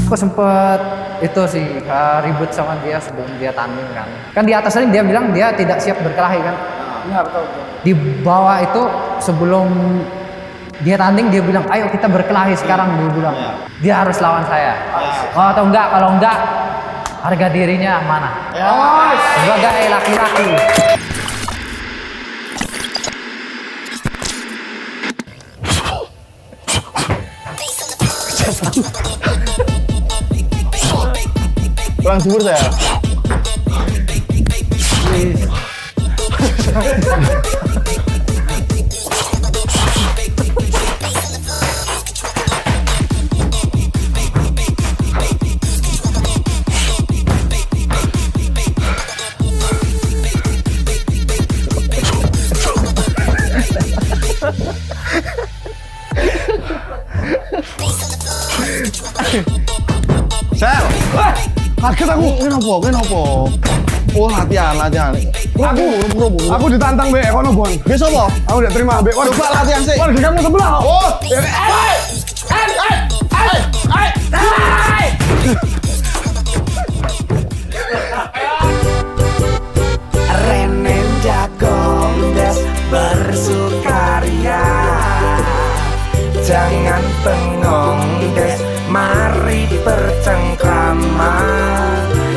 Aku sempet itu sih ribut sama dia sebelum dia tanding kan. Kan di atas tadi dia bilang dia tidak siap berkelahi kan. Iya betul. Di bawah itu sebelum dia tanding dia bilang ayo kita berkelahi sekarang, dia bilang. Dia harus lawan saya. Oh, atau enggak, kalau enggak harga dirinya mana? Sebagai laki-laki. Kurang subur saya. Sel, kaget aku. Kenapa? Oh latihan. Aku ditantang be ekono Bon. Besok apa? Aku udah terima be. Coba latihan sih. Wah, di kamu sebelah. Oh, Renen Jagong des bersukaria. Jangan bengong des, mari bercengkrama.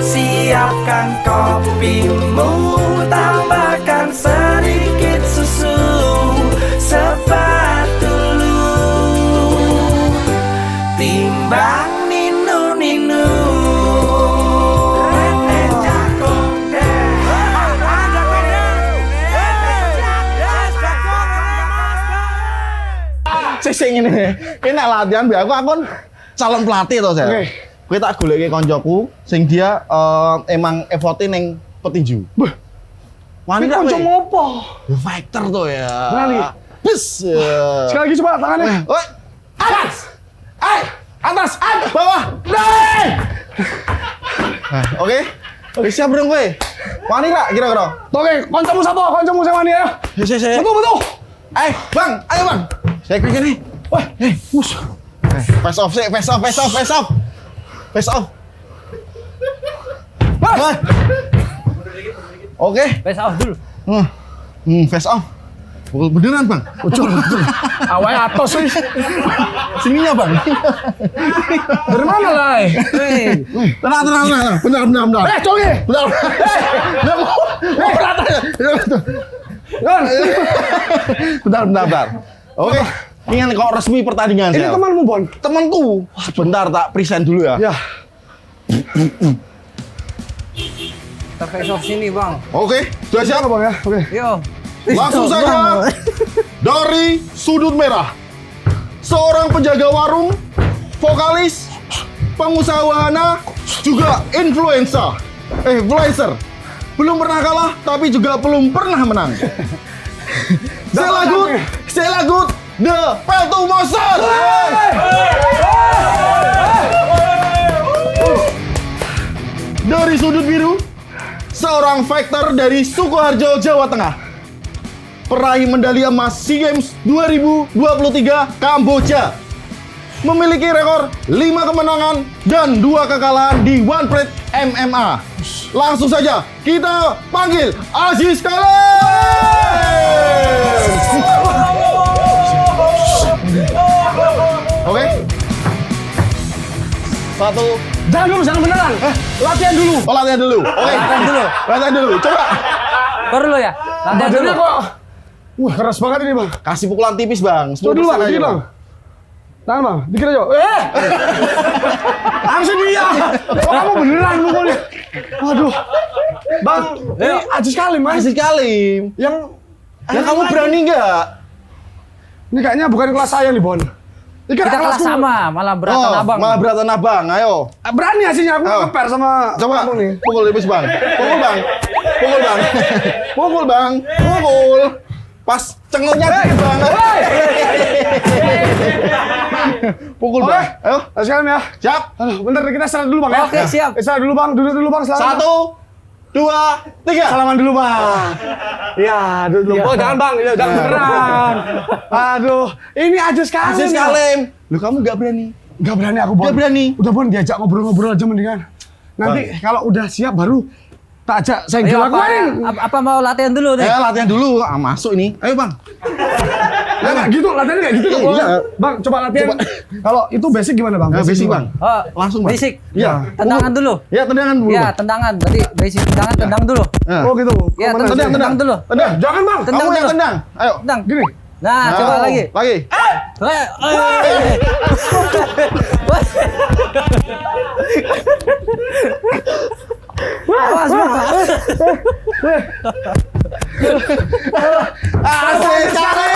Siapkan kopimu, tambahkan sedikit susu, sebat dulu, timbang ninu. Renen Jagong des. sing ini. Enak latihan be aku kan calon pelatih to, Sel. Oke. Kowe tak goleki koncoku sing dia emang efforte ning petinju. Wani Ini kanca ngopo? fighter tuh ya. Berani? Bus. Sekali lagi coba tangannya. Woi. Atas. Atas. Bawah. Naik. Oke. Siap dong kowe. Wani ra kira-kira. Oke, kancamu sapa? Kancamu sing wani ya. Betul. Bang, ayo Bang. Saya klik ini. Wah, mus. Face off. Wah. Oke. Face off dulu. Face off. Beneran Bang. Betul. Awalnya atos sih. Sininya Bang. Dari mana lah? Tenang. Bentar. Coge. Bentar. Bentar. Oke. Ini kok resmi pertandingan Ini Sel. temanmu Bon. Temanku. Wah, bentar tak present dulu ya. Ya. Kita face off sini bang. Oke, sudah siap? Bang ya. Oke. Yo. Langsung saja dari sudut merah. Seorang penjaga warung, vokalis, pengusaha wahana, juga influencer. Belum pernah kalah, tapi juga belum pernah menang. Saya lagut The Peltu Monster. Dari sudut biru, seorang fighter dari Sukoharjo, Jawa Tengah. Peraih medali emas SEA Games 2023 Kamboja. Memiliki rekor 5 kemenangan dan 2 kekalahan di One Pride MMA. Langsung saja kita panggil Aziz Khaled. Oke. Satu. Jangan beneran. Latihan dulu. Oh, latihan dulu. Oke. Latihan dulu. Coba. Baru lo ya. Latihan dulu. Badannya kok. Wah, keras banget ini, Bang. Kasih pukulan tipis, Bang. Coba dulu, Bang. aja, Dikit, Bang. Tangan, Bang. Dikit aja. Harusnya dia. Kok kamu beneran mukulnya? Waduh. Bang, ini Aziz Kalim, Mas. Aziz Kalim. Yang kamu berani nggak? Ini kayaknya bukan kelas saya nih, Bon. Ini Kita kelas sama, malah beratan abang. Malah beratan abang. Ayo. Berani hasilnya aku ngeper sama Coba kamu nih. pukul tipis, Bang. Pukul, Bang. Pas cengelnya dikit, Bang. Pukul, Bang. Ayo. Aziz Kalim ya. Siap. Aduh, bentar kita istirahat dulu, Bang. Oke, siap. Istirahat dulu, Bang. Duduk dulu, Bang. Selamat. 1, 2, 3. Salaman dulu, Bang. Ya, duduk dulu. Oh, jangan, Bang. Jangan beneran. Aduh, ini Aziz Kalim. Aziz Kalim. Lu kamu nggak berani? Nggak berani aku, Bon. Nggak berani. Udah, Bon, diajak ngobrol-ngobrol aja mendingan. Nanti kalau udah siap baru tak ajak saya Ayo, aku main. apa mau latihan dulu deh? Latihan dulu. Masuk ini. Ayo Bang. Nah, nggak gitu, latihannya nggak gitu. Iya. Bang, coba latihan. Kalau itu basic gimana, Bang? Basic gimana? Bang. Oh, Langsung, Bang. basic. Iya. Tendangan dulu. Ya tendangan dulu. Iya, Bang. tendangan. Berarti basic tendangan, tendang dulu. Nah. Oh gitu. Iya, Mana? tendang dulu. Tendang. Jangan, Bang. Tendang Kamu yang dulu. tendang. Ayo. Tendang. Gini. Nah, coba lagi. Lagi. Awas, Bang. Asik sekali.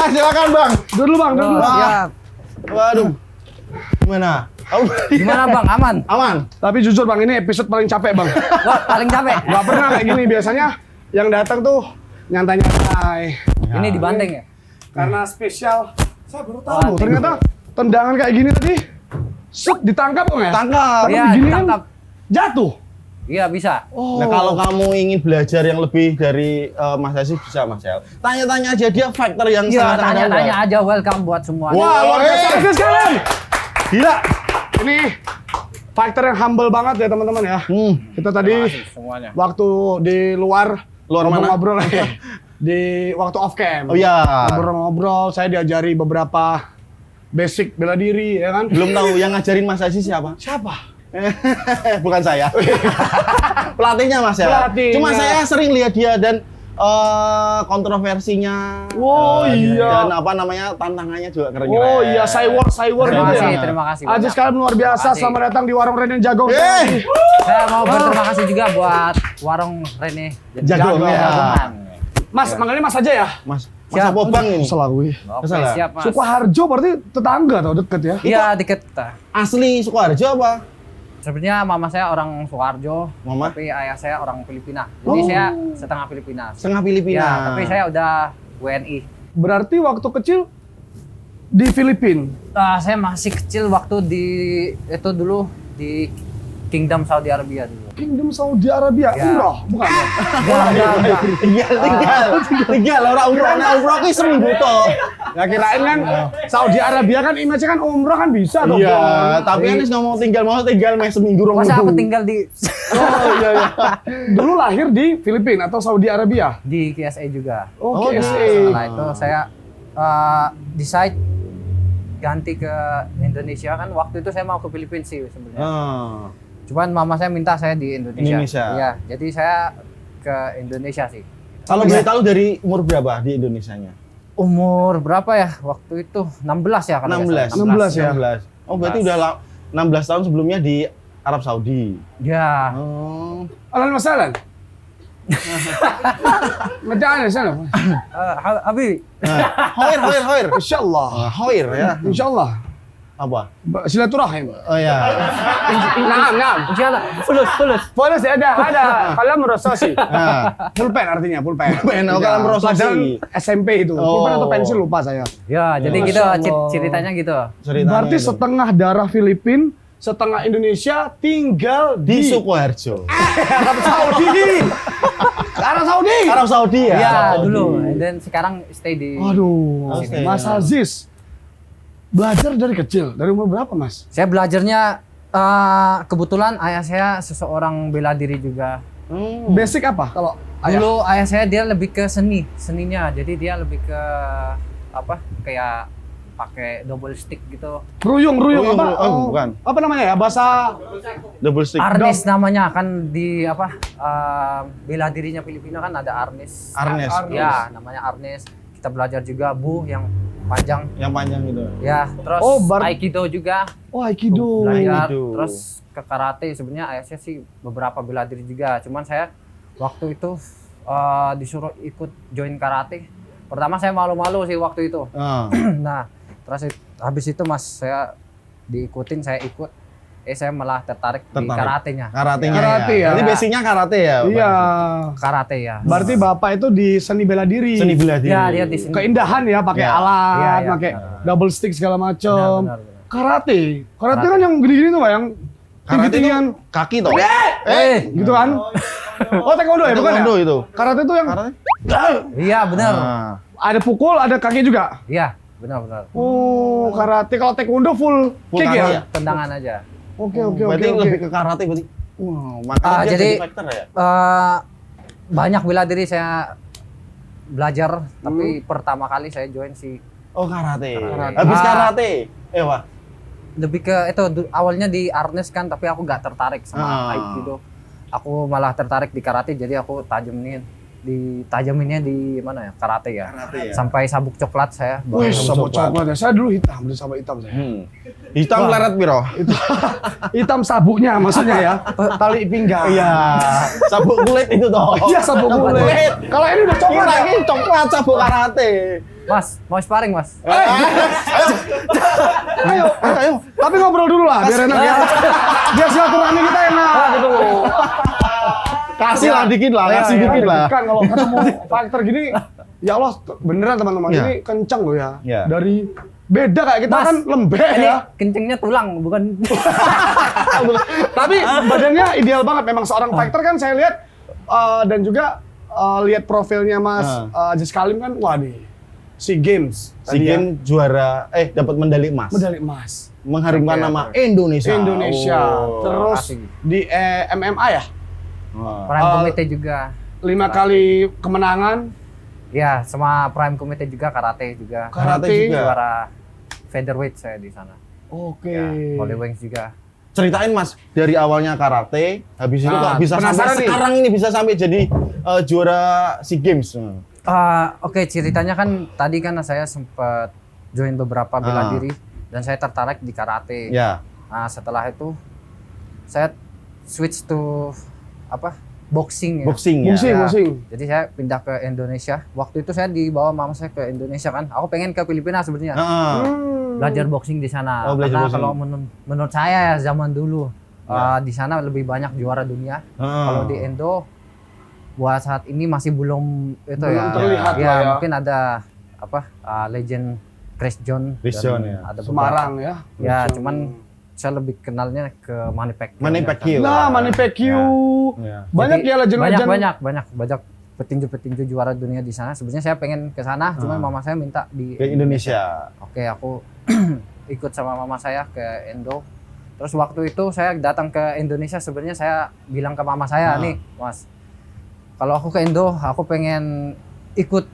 Silakan Bang. Dulu, Bang. Dulu. Oh, siap. Waduh. Gimana? Gimana, Bang? Aman? Aman. Tapi jujur, Bang, ini episode paling capek, Bang. Wah, paling capek. Gak pernah kayak gini. Biasanya yang datang tuh nyantai-nyantai. Ini dibanding ya? Karena spesial. Saya baru tahu. Oh, Ternyata tendangan kayak gini tadi. Set, ditangkap, Bang ya? Tangkap. Iya, begini kan ditangkap. Jatuh. Iya, bisa. Oh. Nah kalau kamu ingin belajar yang lebih dari Mas Aziz bisa Mas El. Tanya-tanya aja dia fighter yang Iya, sangat tanya-tanya aja. Welcome buat semuanya. Wah, luar biasa sekali. Gila. Ini fighter yang humble banget ya, teman-teman ya. Kita tadi Semuanya. waktu di luar mana? ngobrol di waktu off cam. Oh iya. Ngobrol-ngobrol, saya diajari beberapa basic bela diri, ya kan? Belum tahu yang ngajarin Mas Aziz siapa? Siapa? Bukan saya. Pelatihnya Mas El. Pelatihnya. Cuma saya sering lihat dia dan kontroversinya. Oh, iya. Dan apa namanya tantangannya juga keren. Oh iya, cyber Terima gitu kasih, ya. terima kasih. Aziz banyak. sekalian luar biasa, Terima kasih. selamat datang di Warung Renen Jagong. Saya mau berterima kasih juga buat Warung Rene Jagong, ya. Jagongan. Mas, manggilnya Mas aja ya. Mas Siap. apa Bang ini? Salah gue. Oke, Salah. siap, Mas. Sukoharjo berarti tetangga tau, deket ya. Iya, dikit. Asli Sukoharjo apa? Sebenarnya mama saya orang Sukoharjo, Mama? tapi ayah saya orang Filipina. Jadi saya setengah Filipina. Setengah Filipina. Ya, tapi saya udah WNI. Berarti waktu kecil di Filipina. Saya masih kecil waktu di itu dulu di Kingdom Saudi Arabia dulu. Kingdom Saudi Arabia, Ya. umroh, bukan ya? Enggak. Tinggal orang umroh ki seminggu toh. Ya kirain kan Saudi Arabia kan image kan umroh kan bisa dong. Iya, Bang. tapi kan ngomong tinggal mes seminggu rong Masa aku minggu. tinggal di Oh iya iya. Dulu lahir di Filipina atau Saudi Arabia. di KSA juga. Oh, Oh, KSA. Setelah itu saya decide ganti ke Indonesia kan waktu itu saya mau ke Filipina sih sebenarnya. Cuman mama saya minta saya di Indonesia. Indonesia. Iya, jadi saya ke Indonesia sih. Kalau boleh tahu dari umur berapa di Indonesianya? Umur berapa ya? Waktu itu 16 ya kalau nggak 16 salah. ya? 16. Oh, berarti udah 16 tahun sebelumnya di Arab Saudi. Ya. Oh. Ahlan masalan. Ngejaan di sana. Abi, Hoir. Insyaallah. Hoir ya. Insyaallah. Apa? Silaturahim. Oh ya. Naam. insyaallah fulus. Boleh sih ada kalam rosasi. Nah, Pulpen artinya pulpen. Pulpen, oh, kalam rosasi. Pelajaran SMP itu. Oh. Pulpen atau pensil lupa saya. Ya, jadi gitu Masya Allah. ceritanya gitu. ceritanya Berarti itu. setengah darah Filipin, setengah Indonesia tinggal di di Sukoharjo. Arab Saudi. Arab Saudi. Arab Saudi ya. Iya, Arab Saudi. dulu. Dan sekarang stay di Aduh, Oh, stay. Mas Aziz. Belajar dari kecil, dari umur berapa, Mas? Saya belajarnya kebetulan ayah saya seseorang bela diri juga. Basic apa kalau ayah? Dulu ayah saya dia lebih ke seninya. Jadi dia lebih ke apa? Kayak pakai double stick gitu. Ruyung apa? Oh, bukan. Apa namanya ya? Bahasa Double stick. Arnis namanya kan di apa? Bela dirinya Filipina kan ada arnis. Arnis. Ya, namanya arnis. Kita belajar juga yang panjang. Yang panjang gitu. Ya, terus Oh, aikido juga. Oh, Aikido. Belajar, Aikido. terus ke karate. Sebenarnya ayah saya sih beberapa bela diri juga. Cuman saya waktu itu disuruh ikut join karate. Pertama saya malu-malu sih waktu itu. Nah, terus habis itu Mas saya diikutin, saya ikut. Saya malah tertarik di karatenya. Karatenya Karate ya. Jadi basicnya karate ya. Pak? Iya. Karate ya. Berarti Bapak itu di seni bela diri. Seni bela diri. Ya, dia di sini. Keindahan ya, pakai Ya. alat, Iya, iya. pakai double stick segala macam. Benar. Karate kan yang gini-gini tuh, Pak, yang Karate itu tinggi-tinggian. kaki toh. Gitu kan? Oh, taekwondo ya, bukan ya? Taekwondo itu. Karate itu yang Karate. Iya, benar. Nah. ada pukul, ada kaki juga. Iya. Benar. Oh, karate. Kalau taekwondo full Full kick karate ya? Tendangan aja. Oke. Berarti lebih ke karate berarti. Wow, makanya dia jadi jadi fighter ya. banyak bela diri saya belajar, tapi pertama kali saya join si Oh, karate. Karate. Habis Ah. karate. Wah. lebih ke itu awalnya di arnes kan, tapi aku nggak tertarik sama aikido. Aku malah tertarik di karate, jadi aku ditajaminnya di mana ya, karate ya. Karate ya. Sampai sabuk coklat saya. Wih, sabuk coklat. coklat ya. Saya dulu hitam, beli sabuk hitam saya. Hitam leret biro. Hitam sabuknya maksudnya ya. Tali pinggang. Iya. Sabuk kulit itu toh. Iya, sabuk kulit. Kalau ini udah coklat ya? Lagi coklat sabuk karate. Mas, mau sparring mas? Ayo. Tapi ngobrol dulu lah, biar enak ya. Biar silaturahmi kita enak gitu. Kasih lah dikit lah, kasih dikit lah. Kan kalau ketemu fighter gini, ya Allah beneran teman-teman, Iya. ini kencang loh ya. Iya. Dari beda kayak kita Mas, kan lembek Ini ya. kencengnya tulang, bukan. Tapi badannya ideal banget. Memang seorang fighter kan saya lihat dan juga lihat profilnya Mas Aziz Kalim kan, wah nih SEA Games. SEA Games juara, dapat medali emas. Medali emas. Mengharumkan nama Indonesia. Indonesia. Oh. Terus asik. di MMA ya, Prime Committee juga. 5 kali kemenangan. Ya, sama Prime Committee juga, karate juga. Karate juga. Juara featherweight saya di sana. Oke. Ya, Holy Wings juga. Ceritain Mas, dari awalnya karate, habis itu kok bisa penasaran sampai nih. sekarang ini bisa sampai jadi juara SEA Games. Oke, ceritanya kan tadi kan saya sempat join beberapa bela diri dan saya tertarik di karate. Ya. Nah, setelah itu saya switch to boxing ya. Boxing ya. Boxing. Jadi saya pindah ke Indonesia. Waktu itu saya dibawa mama saya ke Indonesia kan. Aku pengen ke Filipina sebenarnya. Belajar boxing di sana. Oh, belajar Karena boxing. kalau menurut saya ya zaman dulu di sana lebih banyak juara dunia. Kalau di Indo buat saat ini masih belum itu Belum ya. terlihat ya, lah ya. mungkin ada legend Chris John. Chris dan John, ya. Ada Semarang ya. Ya, cuman saya lebih kenalnya ke Manny Pacquiao. Manny Pacquiao. Nah, Manny Pacquiao. Ya. Banyak Jadi, ya legend-legend. banyak petinju-petinju juara dunia di sana. Sebenarnya saya pengen ke sana, cuman mama saya minta di Ke Indonesia. Oke, aku ikut sama mama saya ke Indo. Terus waktu itu saya datang ke Indonesia, sebenarnya saya bilang ke mama saya, nih, Mas, kalau aku ke Indo, aku pengen ikut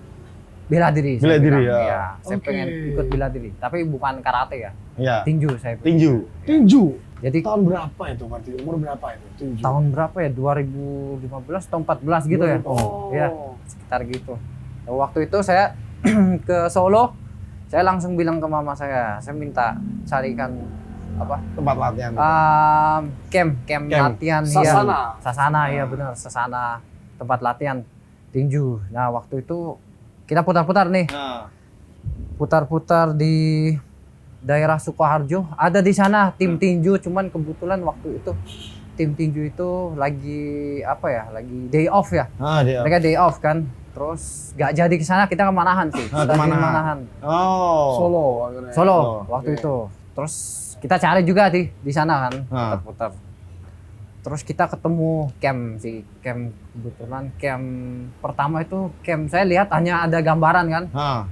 bela diri. Bela saya diri, bilang. ya. Iya, saya Oke. pengen ikut bela diri, tapi bukan karate ya, Ya. tinju saya. Tinju. Tinju. Jadi Tahun berapa itu berarti? Umur berapa itu tinju? tahun berapa ya? 2015 atau 14 gitu ya? Oh. Ya, sekitar gitu. Nah, waktu itu saya ke Solo, saya langsung bilang ke mama saya minta carikan Tempat latihan. camp latihan Sasana. Sasana ya benar, Sasana tempat latihan tinju. Nah, waktu itu kita putar-putar nih. Putar-putar di daerah Sukoharjo. Ada di sana tim tinju, cuman kebetulan waktu itu tim tinju itu lagi lagi day off ya. Dia. Mereka day off kan. Terus gak jadi ke sana, kita ke Manahan sih. Ke Lagi di Manahan. Manahan. Oh. Solo akhirnya. Solo Oh, waktu itu. Terus kita cari juga di sana kan, Ah. putar-putar. Terus kita ketemu camp kebetulan camp pertama itu saya lihat hanya ada gambaran kan.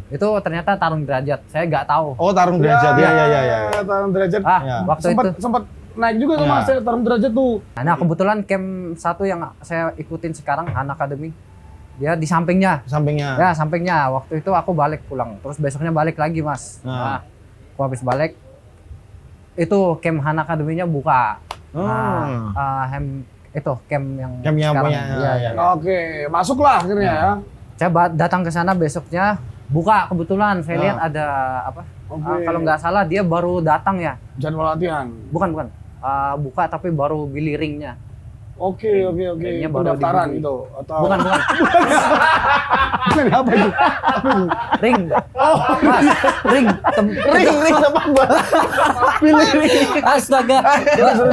Itu ternyata tarung derajat. Saya nggak tahu. Oh, tarung derajat. Ya. Tarung derajat. Ya. Waktu sempat itu. sempat naik juga tuh Ya. Mas, tarung derajat tuh. Nah, kebetulan camp satu yang saya ikutin sekarang, Han Academy. Dia di sampingnya. Sampingnya. Ya, sampingnya. Waktu itu aku balik pulang. Terus besoknya balik lagi, Mas. Nah, aku habis balik. Itu camp Han Academy-nya buka. Itu camp yang Campnya sekarang. punya. Iya, iya. Oke, masuklah akhirnya ya. Saya datang ke sana besoknya buka, kebetulan saya lihat ada Oke. kalau nggak salah dia baru datang ya. Jadwal latihan. Bukan. Buka tapi baru beli ringnya. Oke. Kayaknya baru Pendaftaran dibeli. itu atau Bukan. Bukan, apa itu? Ring. Mas, ring. Ring tempat buat pilih ring. Astaga.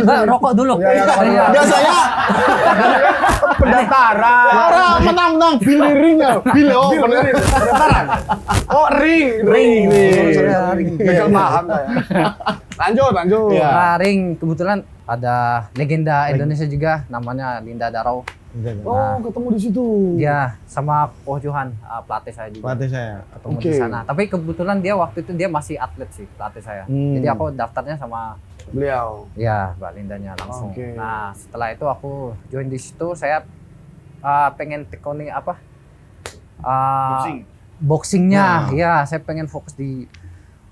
Mbak, rokok dulu. Iya. Biasanya Pendaftaran. orang menang pilih ring ya. Pilih Benerin, pendaftaran. Oh, ring. Saya ring. Gagal paham saya. Lanjut. Iya. Nah, ring kebetulan ada legenda Indonesia juga namanya Linda Darau. Oh, ketemu di situ. Dia sama Coach Johan, pelatih saya juga. Pelatih saya. Ketemu di sana. Tapi kebetulan dia waktu itu dia masih atlet sih, pelatih saya. Jadi aku daftarnya sama Beliau. ya Mbak Lindanya langsung. Oke. Nah, setelah itu aku join di situ, saya pengen tekuni apa? Boxingnya, ya saya pengen fokus di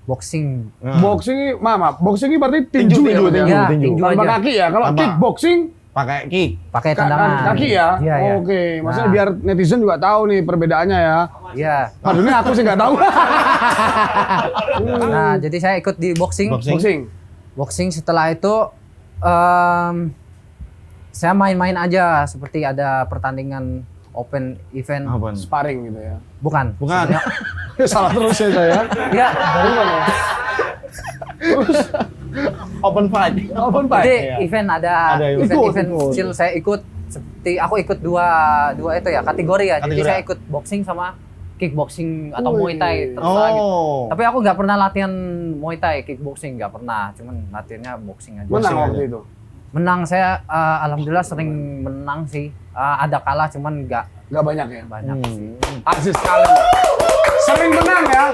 boxing. Boxing, maaf, boxing ini berarti tinju ya? Tinju, berarti ya? tinju. Tinju Tanpa aja. kaki ya? Kalau Tanpa. kickboxing, Pakai kick. Pakai tendangan. kaki ya? Iya, iya. Oke, maksudnya Nah. biar netizen juga tahu nih perbedaannya ya. Iya. Padahal aku sih nggak tahu. Nah, jadi saya ikut di boxing. Boxing. Boxing setelah itu saya main-main aja seperti ada pertandingan open event. Apa? Sparring gitu ya. Bukan. Bukan. Salah terus ya saya. Ya, Dari mana ya? Open fight. Open fight. jadi Iya. event ada Ada, iya. event Ikut. kecil saya ikut seperti aku ikut dua itu ya kategori ya. Jadi Kategori. saya ikut boxing sama kickboxing atau Wih. Muay Thai terserah gitu. Oh. Tapi aku nggak pernah latihan Muay Thai, kickboxing nggak pernah. Cuman latihannya boxing aja. Menang Boxing waktu aja. itu. Menang saya alhamdulillah sering menang sih. Ada kalah cuman nggak Nggak banyak ya. banyak sih. Aziz sekali. Sering menang ya.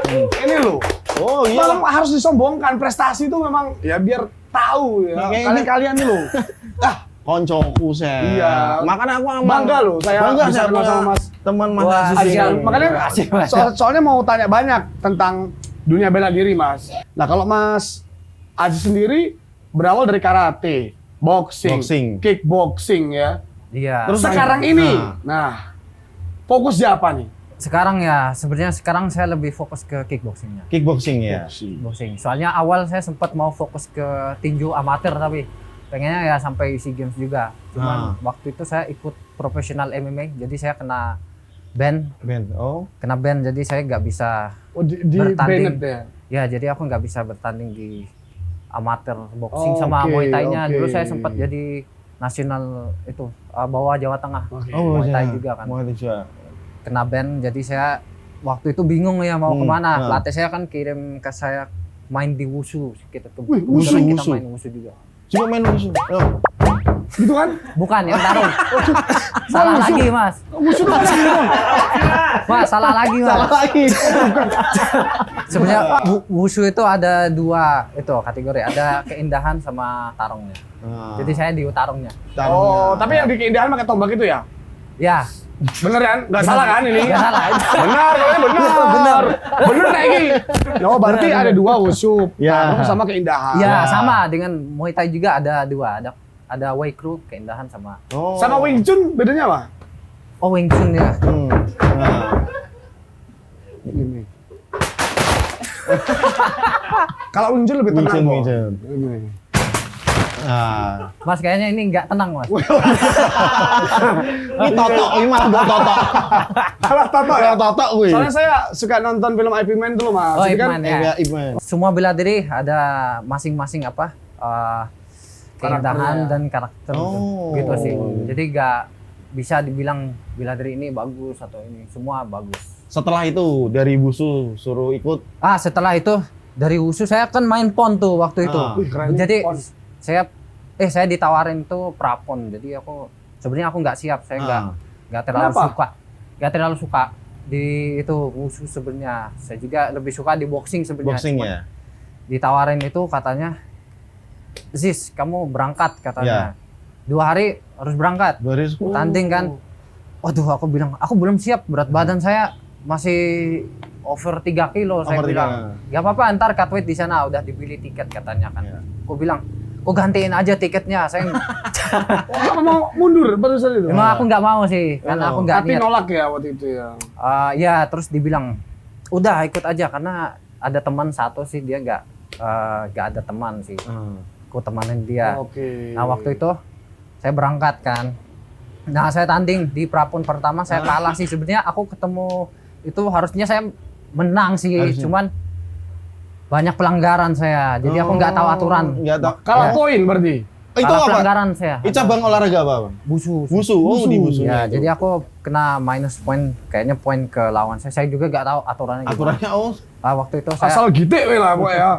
Ini loh. Oh iya. Memang harus disombongkan prestasi itu memang ya biar tahu ya. Makanya ini- Kalian nih loh. Koncoku saya. Iya. Makanya aku emang Bangga loh saya bangga bisa saya kenal punya sama Mas teman Mas Wah, Aziz Aziz. ini. Makanya Makasih banyak. soalnya mau tanya banyak tentang dunia bela diri Mas. Nah kalau Mas Aziz sendiri berawal dari karate, boxing, Boxing. kickboxing ya. Iya. Terus sekarang ini, nah fokus di apa nih? Sekarang ya sebenarnya sekarang saya lebih fokus ke kickboxingnya. Kickboxing ya. Boxing. Soalnya awal saya sempat mau fokus ke tinju amatir tapi pengennya ya sampai SEA Games juga. Cuman waktu itu saya ikut profesional MMA jadi saya kena ban, Ben. Oh. jadi saya nggak bisa Oh, di Bertanding. Bennett ya. ya jadi aku nggak bisa bertanding di amatir boxing Oh, sama oke, Muay Thai-nya. oke. Dulu saya sempat jadi nasional itu bawa Jawa Tengah. Oke. Muay Thai iya. juga kan. Muay Thai juga. Kena ban jadi saya waktu itu bingung ya mau kemana. nah. Pelatih saya kan kirim ke saya main di wushu kita tuh. Wih, Kebetulan wushu, kita wushu. main wushu juga. Coba main wushu. Oh. Gitu kan? Bukan yang tarung. Salah wushu. lagi mas. Wushu tuh apa sih? Mas salah lagi mas. Salah lagi. Sebenarnya wushu itu ada dua itu kategori. Ada keindahan sama tarungnya. Jadi saya di tarungnya. Oh, tapi yang di keindahan pakai tombak itu ya? Ya. Bener kan? Nggak salah kan ini? Nggak salah. Benar, benar. Bener kayak gini. Oh, berarti ada dua wushu, Ya. tarung sama keindahan. Ya sama dengan Muay Thai juga ada dua. Ada Wai Kru keindahan sama Oh. Sama Wing Chun bedanya apa? Wing Chun ya. Nah. Ini. Kalau Wing Chun lebih Wing tenang Chun, kok. Wing Chun. Ini. Nah. Mas kayaknya ini nggak tenang mas. Ini totok, ini malah buat totok. Salah Toto ya? Kayak totok gue. Soalnya saya suka nonton film IP Man dulu Mas. Oh, Jadi Ip kan Man, ya. Iya, Iman. Semua bela diri ada masing-masing apa keindahan Karakternya. dan karakter Oh. gitu sih. Jadi nggak bisa dibilang bela diri ini bagus atau ini semua bagus. Setelah itu dari Busu suruh ikut. Setelah itu dari wushu saya kan main pon tuh waktu itu. Ah. Wih, keren. Jadi Pon. saya ditawarin tuh prapon. Jadi aku sebenarnya aku nggak siap. Saya nggak terlalu Kenapa? suka. Nggak terlalu suka di itu wushu sebenarnya. Saya juga lebih suka di boxing sebenarnya. Boxing Cuman ya. ditawarin itu katanya, Ziz kamu berangkat katanya. Ya. 2 hari harus berangkat. Baris. Tanding kan. Waduh aku bilang aku belum siap. Berat badan saya masih over 3 kilo. Saya Over 3. bilang gak apa-apa ntar cut weight di sana udah dibeli tiket katanya kan. Ya. Aku bilang kok gantiin aja tiketnya. Saya Apa mau mundur barusan itu? memang aku nggak mau sih karena aku nggak Hati niat. nolak ya waktu itu ya. Ya terus dibilang udah ikut aja karena ada teman satu sih dia nggak ada teman sih. Aku temanin dia. Oke. Nah waktu itu saya berangkat kan. Nah saya tanding di prapon pertama saya kalah sih. Sebenarnya aku ketemu itu harusnya saya menang sih. Harusnya. Cuman banyak pelanggaran saya. Jadi aku nggak tahu aturan. Nggak tahu. Kalah Ya. poin berarti. Itu Kalah apa? pelanggaran saya. Itu cabang olahraga apa, Bang? Busu. Busu. Oh, di Busu. Ya, jadi aku kena minus point, kayaknya poin ke lawan saya. Saya juga nggak tahu aturannya gimana. Aturannya Waktu itu saya Asal gitu lah pokoknya.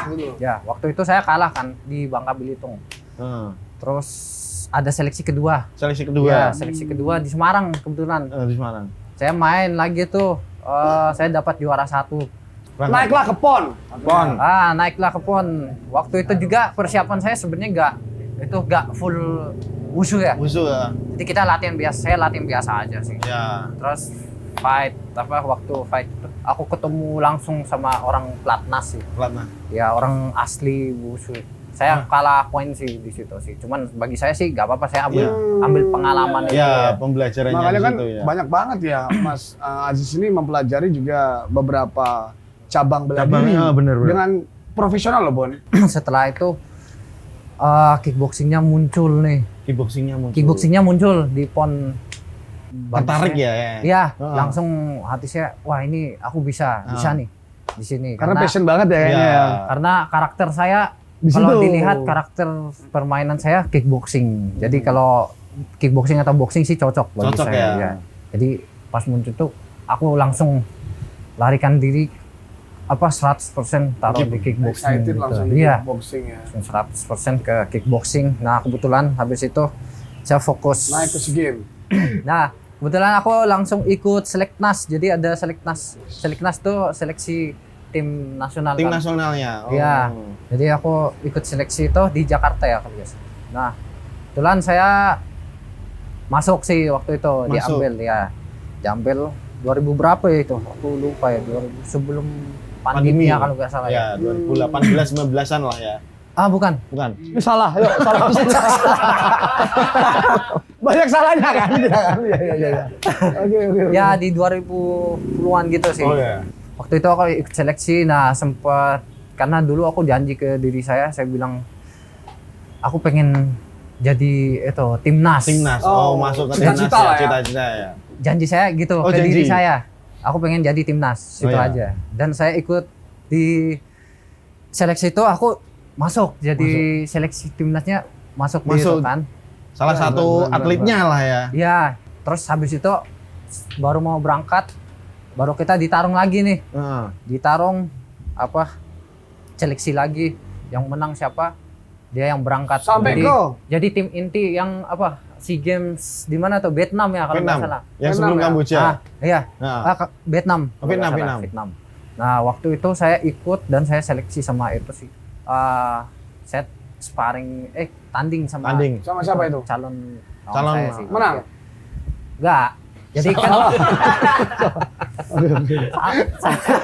Gitu. ya, waktu itu saya kalah kan di Bangka Belitung. Ah. Terus ada seleksi kedua. Seleksi kedua. Ya, seleksi kedua di Semarang kebetulan. Di Semarang. Saya main lagi tuh, saya dapat juara 1. Naiklah ke PON. PON. Naiklah ke PON. Waktu itu juga persiapan saya sebenarnya nggak full wushu ya. Musuh ya. Jadi kita latihan biasa, saya latihan biasa aja sih. Ya. Terus waktu fight itu aku ketemu langsung sama orang pelatnas sih. Pelatnas. Ya orang asli wushu. Saya kalah poin sih di situ sih. Cuman bagi saya sih nggak apa-apa, saya ambil pengalaman itu Ya, ya. pembelajarannya Makanya di kan situ ya. banyak banget ya Mas Aziz ini mempelajari juga beberapa cabang bela diri Cabangnya, bener. dengan profesional loh Bon. Setelah itu kickboxingnya muncul nih. Kickboxingnya muncul. Di PON. Tertarik ya. Iya, langsung hati saya, wah ini aku bisa nih di sini. Karena passion banget ya kayaknya Iya. ya. Karena karakter saya, Di kalau situ. dilihat karakter permainan saya kickboxing. Jadi kalau kickboxing atau boxing sih cocok bagi Cocok saya. ya. Jadi pas muncul tuh aku langsung larikan diri 100% taruh di kickboxing. Excited gitu. langsung di Iya, boxing ya. 100% ke kickboxing. Nah kebetulan habis itu saya fokus. Naik ke SEA Games. Nah, kebetulan aku langsung ikut seleknas. Jadi ada seleknas. Seleknas tuh seleksi tim nasional. Tim kan. nasionalnya. Iya. Jadi aku ikut seleksi itu di Jakarta ya kalau biasa. Nah, kebetulan saya masuk sih waktu itu, Masuk. diambil 2000 berapa ya itu? Aku lupa ya, 2000 sebelum pandemi ya kalau nggak salah ya. Ya, 2018 19-an lah ya. Bukan. Bukan. Ini salah, yuk salah. Banyak salahnya kan? Iya. Oke. Ya di 2010-an gitu sih. Oh ya. Waktu itu aku ikut seleksi, nah sempat karena dulu aku janji ke diri saya bilang aku pengen jadi timnas. Timnas. Oh, Masuk ke timnas cita-cita lah ya. Cita-cita ya. Janji saya gitu Oh, ke janji. diri saya. Aku pengen jadi timnas, itu iya. aja. Dan saya ikut di seleksi itu, aku masuk jadi seleksi timnasnya masuk di Masuk. itu kan. Salah satu atletnya lah ya. Iya, terus habis itu baru mau berangkat, baru kita ditarung lagi nih. Ditarung seleksi lagi, yang menang siapa? Dia yang berangkat. Sampai jadi tim inti yang SEA Games di mana tuh? Vietnam ya kalau nggak Vietnam. salah. Yang sebelum Vietnam ya? Kamboja. Iya. Vietnam. Oh, kalau nggak salah, Vietnam. Nah, waktu itu saya ikut dan saya seleksi sama itu sih. Saya tanding sama Sama siapa itu? calon Calon saya sih. Menang? Enggak. Jadi kan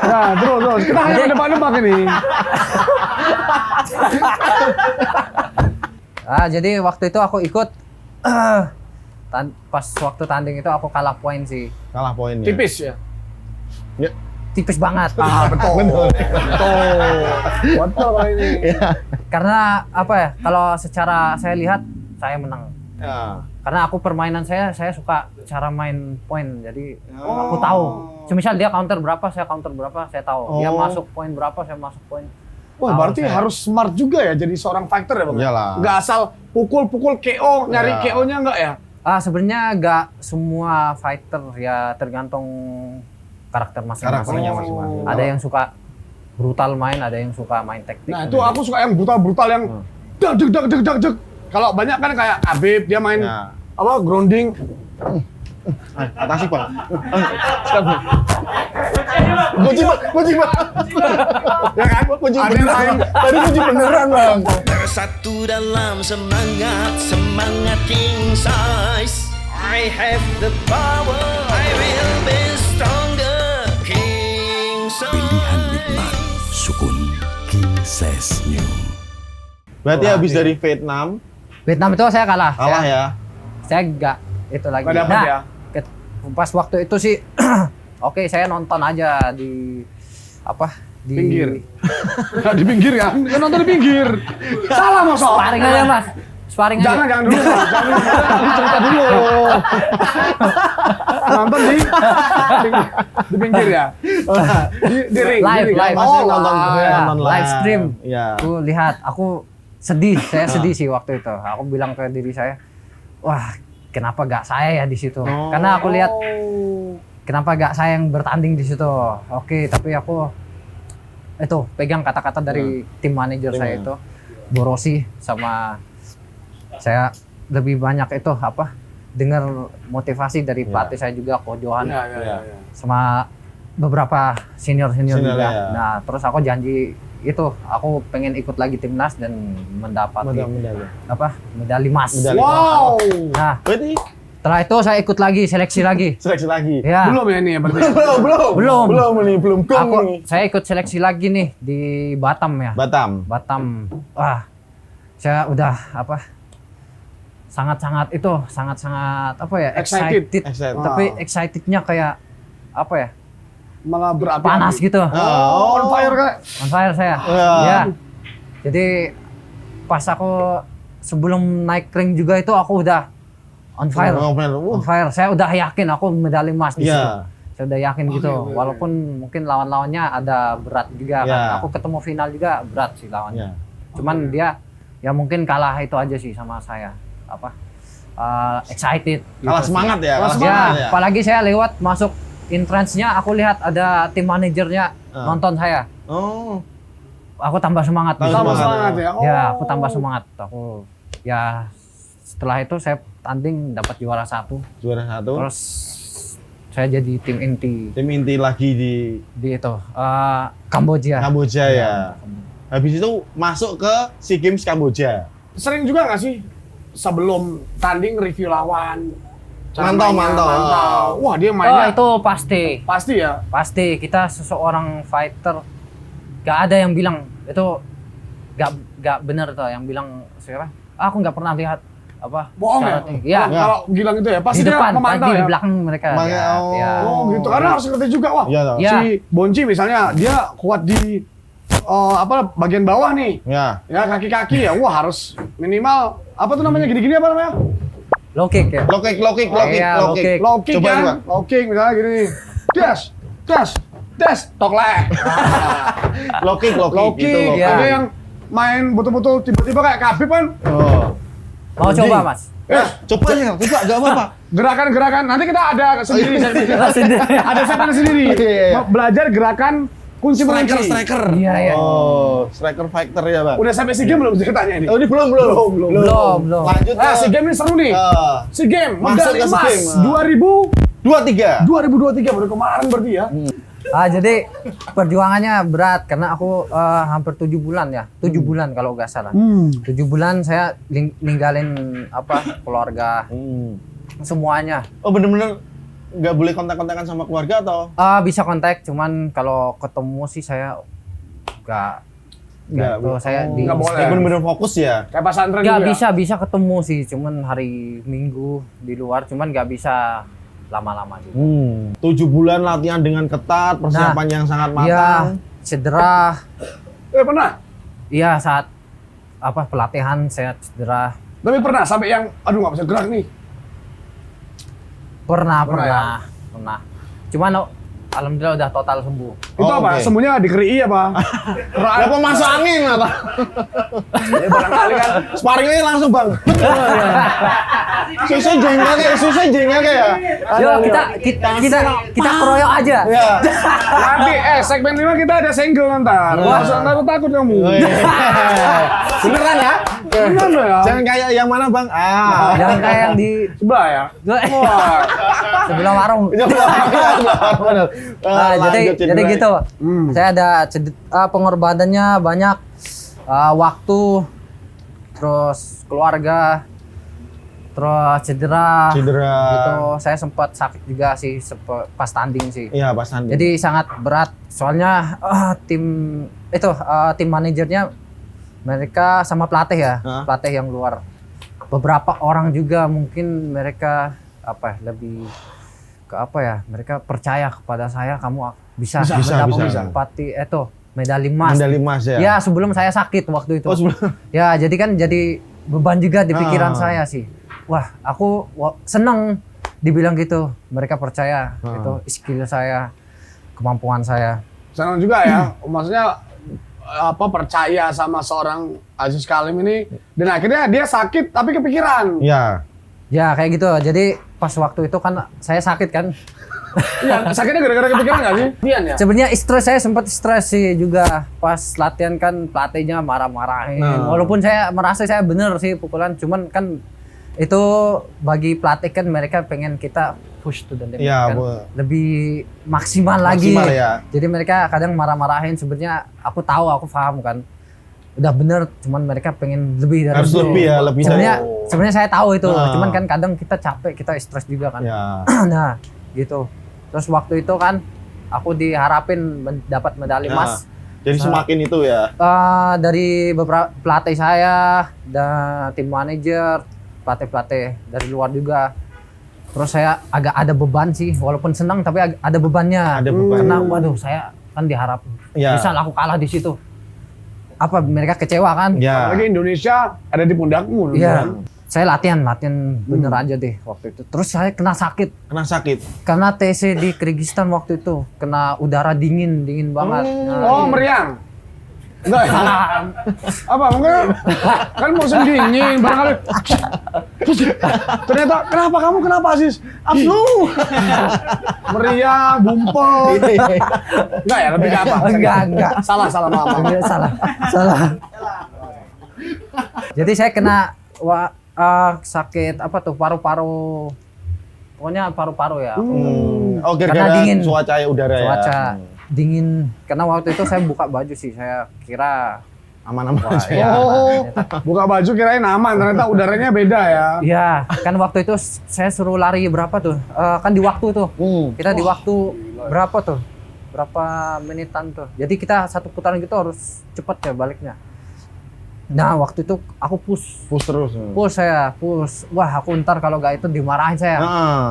Nah, terus. Kita hanya nebak-nebak ini. jadi waktu itu aku ikut pas waktu tanding itu aku kalah poin sih. Kalah poinnya. Tipis ya? Tipis banget. Betul kalau ini. Karena kalau secara saya lihat saya menang. Ya. Karena aku permainan saya suka cara main poin. Jadi aku tahu. Misal dia counter berapa, saya counter berapa, saya tahu. Dia masuk poin berapa, saya masuk poin. Wah, berarti harus smart juga ya jadi seorang fighter ya, Bang? Iyalah. Nggak asal pukul-pukul KO, nyari KO-nya nggak ya? Sebenarnya nggak semua fighter ya, tergantung karakter masing-masing. Karakternya masing-masing. Ada yang suka brutal main, ada yang suka main teknik. Nah, itu aku suka yang brutal-brutal yang dag. Kalau banyak kan kayak Habib, dia main Ya. grounding. Atasi Pak. Kunci Pak. Ya kan? Kunci beneran. Tadi kunci beneran Bang. Bersatu dalam semangat king size. I have the power, I will be stronger. King size. Pilihan Bigman, Sukun King Size New. Berarti habis dari Vietnam, Vietnam itu saya kalah. kalah ya. Saya nggak itu lagi. Nggak dapet ya? Pas waktu itu sih, oke saya nonton aja di di Pinggir. Nggak di pinggir kan? Kan nonton di pinggir. Salah Mas. Sparring aja Mas. Sparring aja. Jangan dulu Mas. Jangan cerita dulu. Nonton di pinggir ya? Di ring. Live, di ring. live. Oh, nonton live. live stream. Iya. Aku lihat, aku sedih. Saya sedih sih waktu itu. Aku bilang ke diri saya, wah kenapa gak saya ya di situ? Karena aku lihat kenapa gak saya yang bertanding di situ. Oke, tapi aku itu pegang kata-kata dari tim manajer saya itu, Borosi sama saya lebih banyak itu apa? Dengar motivasi dari pelatih saya juga, Ko Johan, Iya. sama beberapa senior Senior, juga. ya. Nah, terus aku janji itu, aku pengen ikut lagi timnas dan mendapat medali emas. Medali. Wow. Nah, Berarti setelah itu saya ikut lagi, seleksi lagi. seleksi lagi. Ya. Belum ya ini ya berarti. Belum. Belum gong Aku, nih. saya ikut seleksi lagi nih di Batam ya. Batam. Wah, saya udah sangat-sangat apa ya, Excited. Excited. Tapi excitednya kayak apa ya, Malah berapi. panas gitu. On fire kayak. On fire saya. Ya. Ya. Jadi pas aku sebelum naik ring juga itu aku udah on fire. On fire. Saya udah yakin aku medali emas di situ. Iya. Saya udah yakin gitu. Walaupun mungkin lawan-lawannya ada berat juga kan. Iya. Aku ketemu final juga berat sih lawannya. Iya. Cuman dia ya mungkin kalah itu aja sih sama saya. Excited. Kalah gitu sih. semangat ya. Kalah Ya, semangat ya. apalagi saya lewat masuk entrance-nya, aku lihat ada tim manajernya nonton saya. Oh. Aku tambah semangat. Tambah Semangat ya. Ya, aku tambah semangat. Aku ya setelah itu saya tanding dapat juara 1. Juara 1. Terus saya jadi tim inti Tim inti lagi di itu Kamboja. Kamboja ya. Habis itu masuk ke SEA Games Kamboja. Sering juga nggak sih sebelum tanding review lawan? Cara Mantau. mainnya. Wah, dia Oh, mainnya itu pasti. pasti ya. Pasti kita seseorang fighter gak ada yang bilang itu gak bener tuh yang bilang siapa? Aku nggak pernah lihat Bohong ya? syaratnya. Iya. Kalau Gilang itu ya, pasti Di dia depan, memantau di ya. belakang mereka. Makanya, Ya. Oh gitu, karena harus ngerti juga. Wah, Iya toh. Iya. si Bonci misalnya dia kuat di bagian bawah nih. Ya. Ya kaki-kaki ya, wah harus minimal apa tuh namanya gini-gini apa namanya? Low kick ya. Low kick. Iya, low kick. Low kick Coba, kan? coba. Low kick misalnya gini. Des, tok lek. Low kick. Low Itu kick, low Iya. ada yang main betul-betul tiba-tiba kayak Khabib kan. Oh. Mau coba, Mas? Coba enggak apa-apa. Gerakan-gerakan nanti kita ada sendiri Sendiri. ada segmen sendiri. Iya. Belajar gerakan kunci mengunci. Striker. Iya, iya. Oh, striker fighter ya, Bang. Udah sampai SEA Games belum ceritanya ini? Oh, ini belum. Belum. Lanjut Nah, SEA Games ini seru nih. SEA Games Masuk medali ke SEA emas Games. 2023 baru kemarin berarti ya. Jadi perjuangannya berat karena aku hampir 7 bulan ya. 7 bulan kalau nggak salah. 7 bulan saya ninggalin keluarga semuanya. Oh, bener-bener nggak boleh kontak-kontakan sama keluarga atau? Bisa kontak, cuman kalau ketemu sih saya nggak tuh, saya di nggak boleh. Bener-bener fokus ya. Kayak pesantren nggak juga. bisa ketemu sih, cuman hari Minggu di luar, cuman nggak bisa lama-lama juga. 7 bulan latihan dengan ketat, persiapan yang sangat Iya, matang. cedera. Pernah? Iya, saat pelatihan saya cedera. Tapi pernah sampai yang aduh nggak bisa gerak nih. Pernah. Cuman alhamdulillah udah total sembuh. Itu Oh, apa? oke. Semuanya di KRI apa? Apa masuk angin apa? Ya barangkali kan. Sparringnya langsung bang. Susah jengkel kayak ya. Yo, kita keroyok aja. Ya. Nanti segmen 5 kita ada single ntar. Wah, takut kamu. Beneran ya? Beneran loh ya. Jangan kayak yang mana bang? Jangan kayak yang di Sebelah ya. Wah. sebelah warung. Bener. Jadi gitu. Saya ada pengorbanannya banyak, waktu, terus keluarga, terus cedera. Gitu. Saya sempat sakit juga sih pas tanding sih. Iya pas tanding. Jadi sangat berat. Soalnya tim manajernya mereka sama pelatih ya, pelatih yang luar. Beberapa orang juga mungkin mereka lebih ke mereka percaya kepada saya, kamu bisa mendapati medali emas. Medali emas ya. Ya, sebelum saya sakit waktu itu. Oh, sebelum. Ya, jadi beban juga di pikiran saya sih. Wah, aku seneng dibilang gitu. Mereka percaya itu skill saya, kemampuan saya. Senang juga ya. Maksudnya percaya sama seorang Aziz Kalim ini dan akhirnya dia sakit tapi kepikiran. Iya. Ya, kayak gitu. Jadi pas waktu itu kan saya sakit kan. Iya, sakitnya gara-gara kepikiran nggak sih? Pian ya. Sebenarnya saya sempat stres sih juga pas latihan kan pelatihnya marah-marahin. Walaupun saya merasa saya bener sih pukulan, cuman kan itu bagi pelatih kan mereka pengen kita push to the limit Iya, kan. Bu. Lebih maksimal lagi. Maksimal, ya. Jadi mereka kadang marah-marahin sebenarnya aku tahu, aku paham kan. Udah bener, cuman mereka pengen lebih dari Harus itu. lebih ya, lebih Sebenarnya dari- sebenarnya saya tahu itu, Nah. cuman kan kadang kita capek, kita stres juga kan. Ya. Nah, gitu. Terus waktu itu kan aku diharapin dapat medali Ya. emas. Jadi semakin itu ya. Dari beberapa pelatih saya dan tim manajer, pelatih-pelatih dari luar juga. Terus saya agak ada beban sih, walaupun senang tapi ada bebannya. Ada beban. Karena waduh saya kan diharap Ya. bisa aku kalah di situ. Apa mereka kecewa kan? Ya. Apalagi Indonesia ada di pundakmu. Iya. kan? Saya latihan bener aja deh waktu itu. Terus saya kena sakit Kena sakit. karena TC di Kyrgyzstan waktu itu kena udara dingin banget. Oh, meriang. Enggak ya? Apa mungkin kan musim dingin barangkali. Ternyata kenapa Sis? Flu. Meriang, bumpel. Enggak ya, lebih ke apa? Enggak. Salah mama. Enggak, salah. Jadi saya kena sakit apa tuh paru-paru. Pokoknya paru-paru ya. Oh, Karena gara-gara dingin. cuaca udara ya. Cuaca dingin. Karena waktu itu saya buka baju sih. Saya kira Aman-aman wah, aja. ya, Oh, ternyata. buka baju kirain aman, ternyata udaranya beda ya. Iya, kan waktu itu saya suruh lari berapa tuh? Kan di waktu tuh. Kita di waktu berapa tuh? Berapa menitan tuh? Jadi kita satu putaran gitu harus cepet ya baliknya. Nah waktu itu aku push Terus. Wah aku ntar kalau gak itu dimarahin saya. Heeh.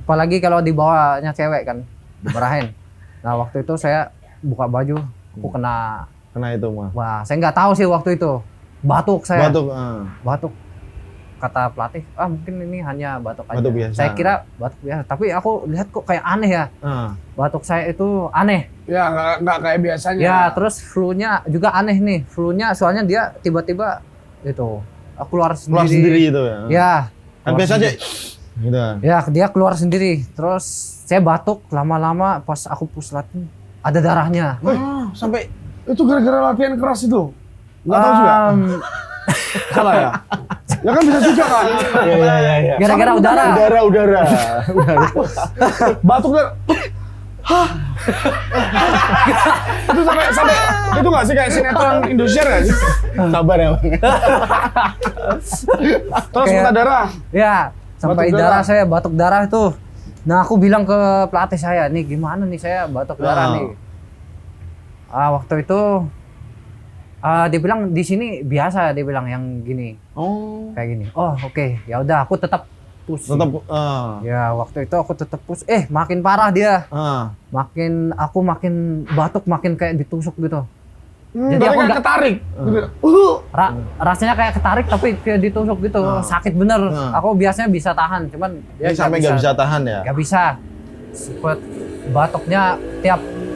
Apalagi kalau di bawahnya cewek kan, dimarahin. Nah waktu itu saya buka baju, aku kena, Kena itu mah. wah saya nggak tahu sih waktu itu. Batuk saya. Batuk. Kata pelatih, mungkin ini hanya batuk aja. Batuk biasa. Saya kira batuk biasa, tapi aku lihat kok kayak aneh ya. Batuk saya itu aneh. Ya nggak kayak biasanya. Ya, terus flu-nya juga aneh nih. Flu-nya soalnya dia tiba-tiba itu keluar Keluar sendiri. sendiri itu ya. Ya. Kan keluar biasa aja. sendiri. Gitu. Ya, dia keluar sendiri. Terus saya batuk lama-lama pas aku push latihan ada darahnya. Sampai Itu gara-gara latihan keras itu. Nggak tahu juga. Salah ya? Ya kan bisa juga kan? Iya. Gara-gara udara. Udara. Batuk dan hah? Itu sampai itu nggak sih kayak sinetron Indosiar nggak sih? Sabar ya, Bang. Terus Kayak- muntah darah. Ya, sampai Batuk darah darah. saya batuk darah itu. Nah, aku bilang ke pelatih saya, nih gimana nih saya batuk darah nih. Waktu itu dia bilang di sini biasa, dia bilang yang gini, Oh. kayak gini. Oh, oke. Ya udah, aku tetap push. Tetap Ya, waktu itu aku tetap push. Makin parah dia. Makin batuk, makin kayak ditusuk gitu. Jadi Jadi aku kayak nggak- ketarik. Gitu. Rasanya kayak ketarik tapi kayak ditusuk gitu. Sakit bener. Aku biasanya bisa tahan, cuman Dia sampai nggak bisa tahan ya. Gak bisa. Sempet batuknya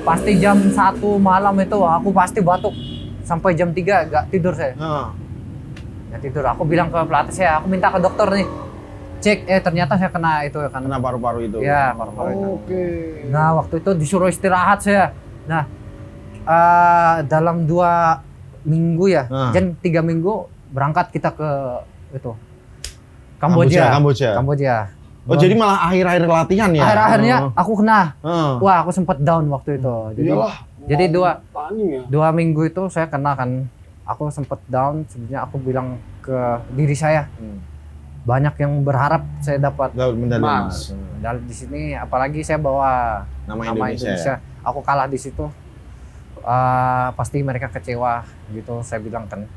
pasti jam 1 malam itu aku pasti batuk. Sampai jam 3 gak tidur saya. Gak tidur. Aku bilang ke pelatih saya, aku minta ke dokter nih. Cek, ternyata saya kena itu kan. Kena paru-paru itu. Ya, paru-paru itu. Oke. Nah, waktu itu disuruh istirahat saya. Nah, dalam 2 minggu ya, dan 3 minggu berangkat kita ke itu Kamboja. Oh, jadi malah akhir-akhir latihan ya? Akhir-akhirnya aku kena. Wah, aku sempet down waktu itu. Jadi Tanding ya. 2 minggu itu saya kena kan. Aku sempet down. Sebenarnya aku bilang ke diri saya, banyak yang berharap saya dapat Medali emas. medali di sini. Apalagi saya bawa Nama nama Indonesia. Indonesia. Aku kalah di situ. Pasti mereka kecewa gitu. Saya bilang kan.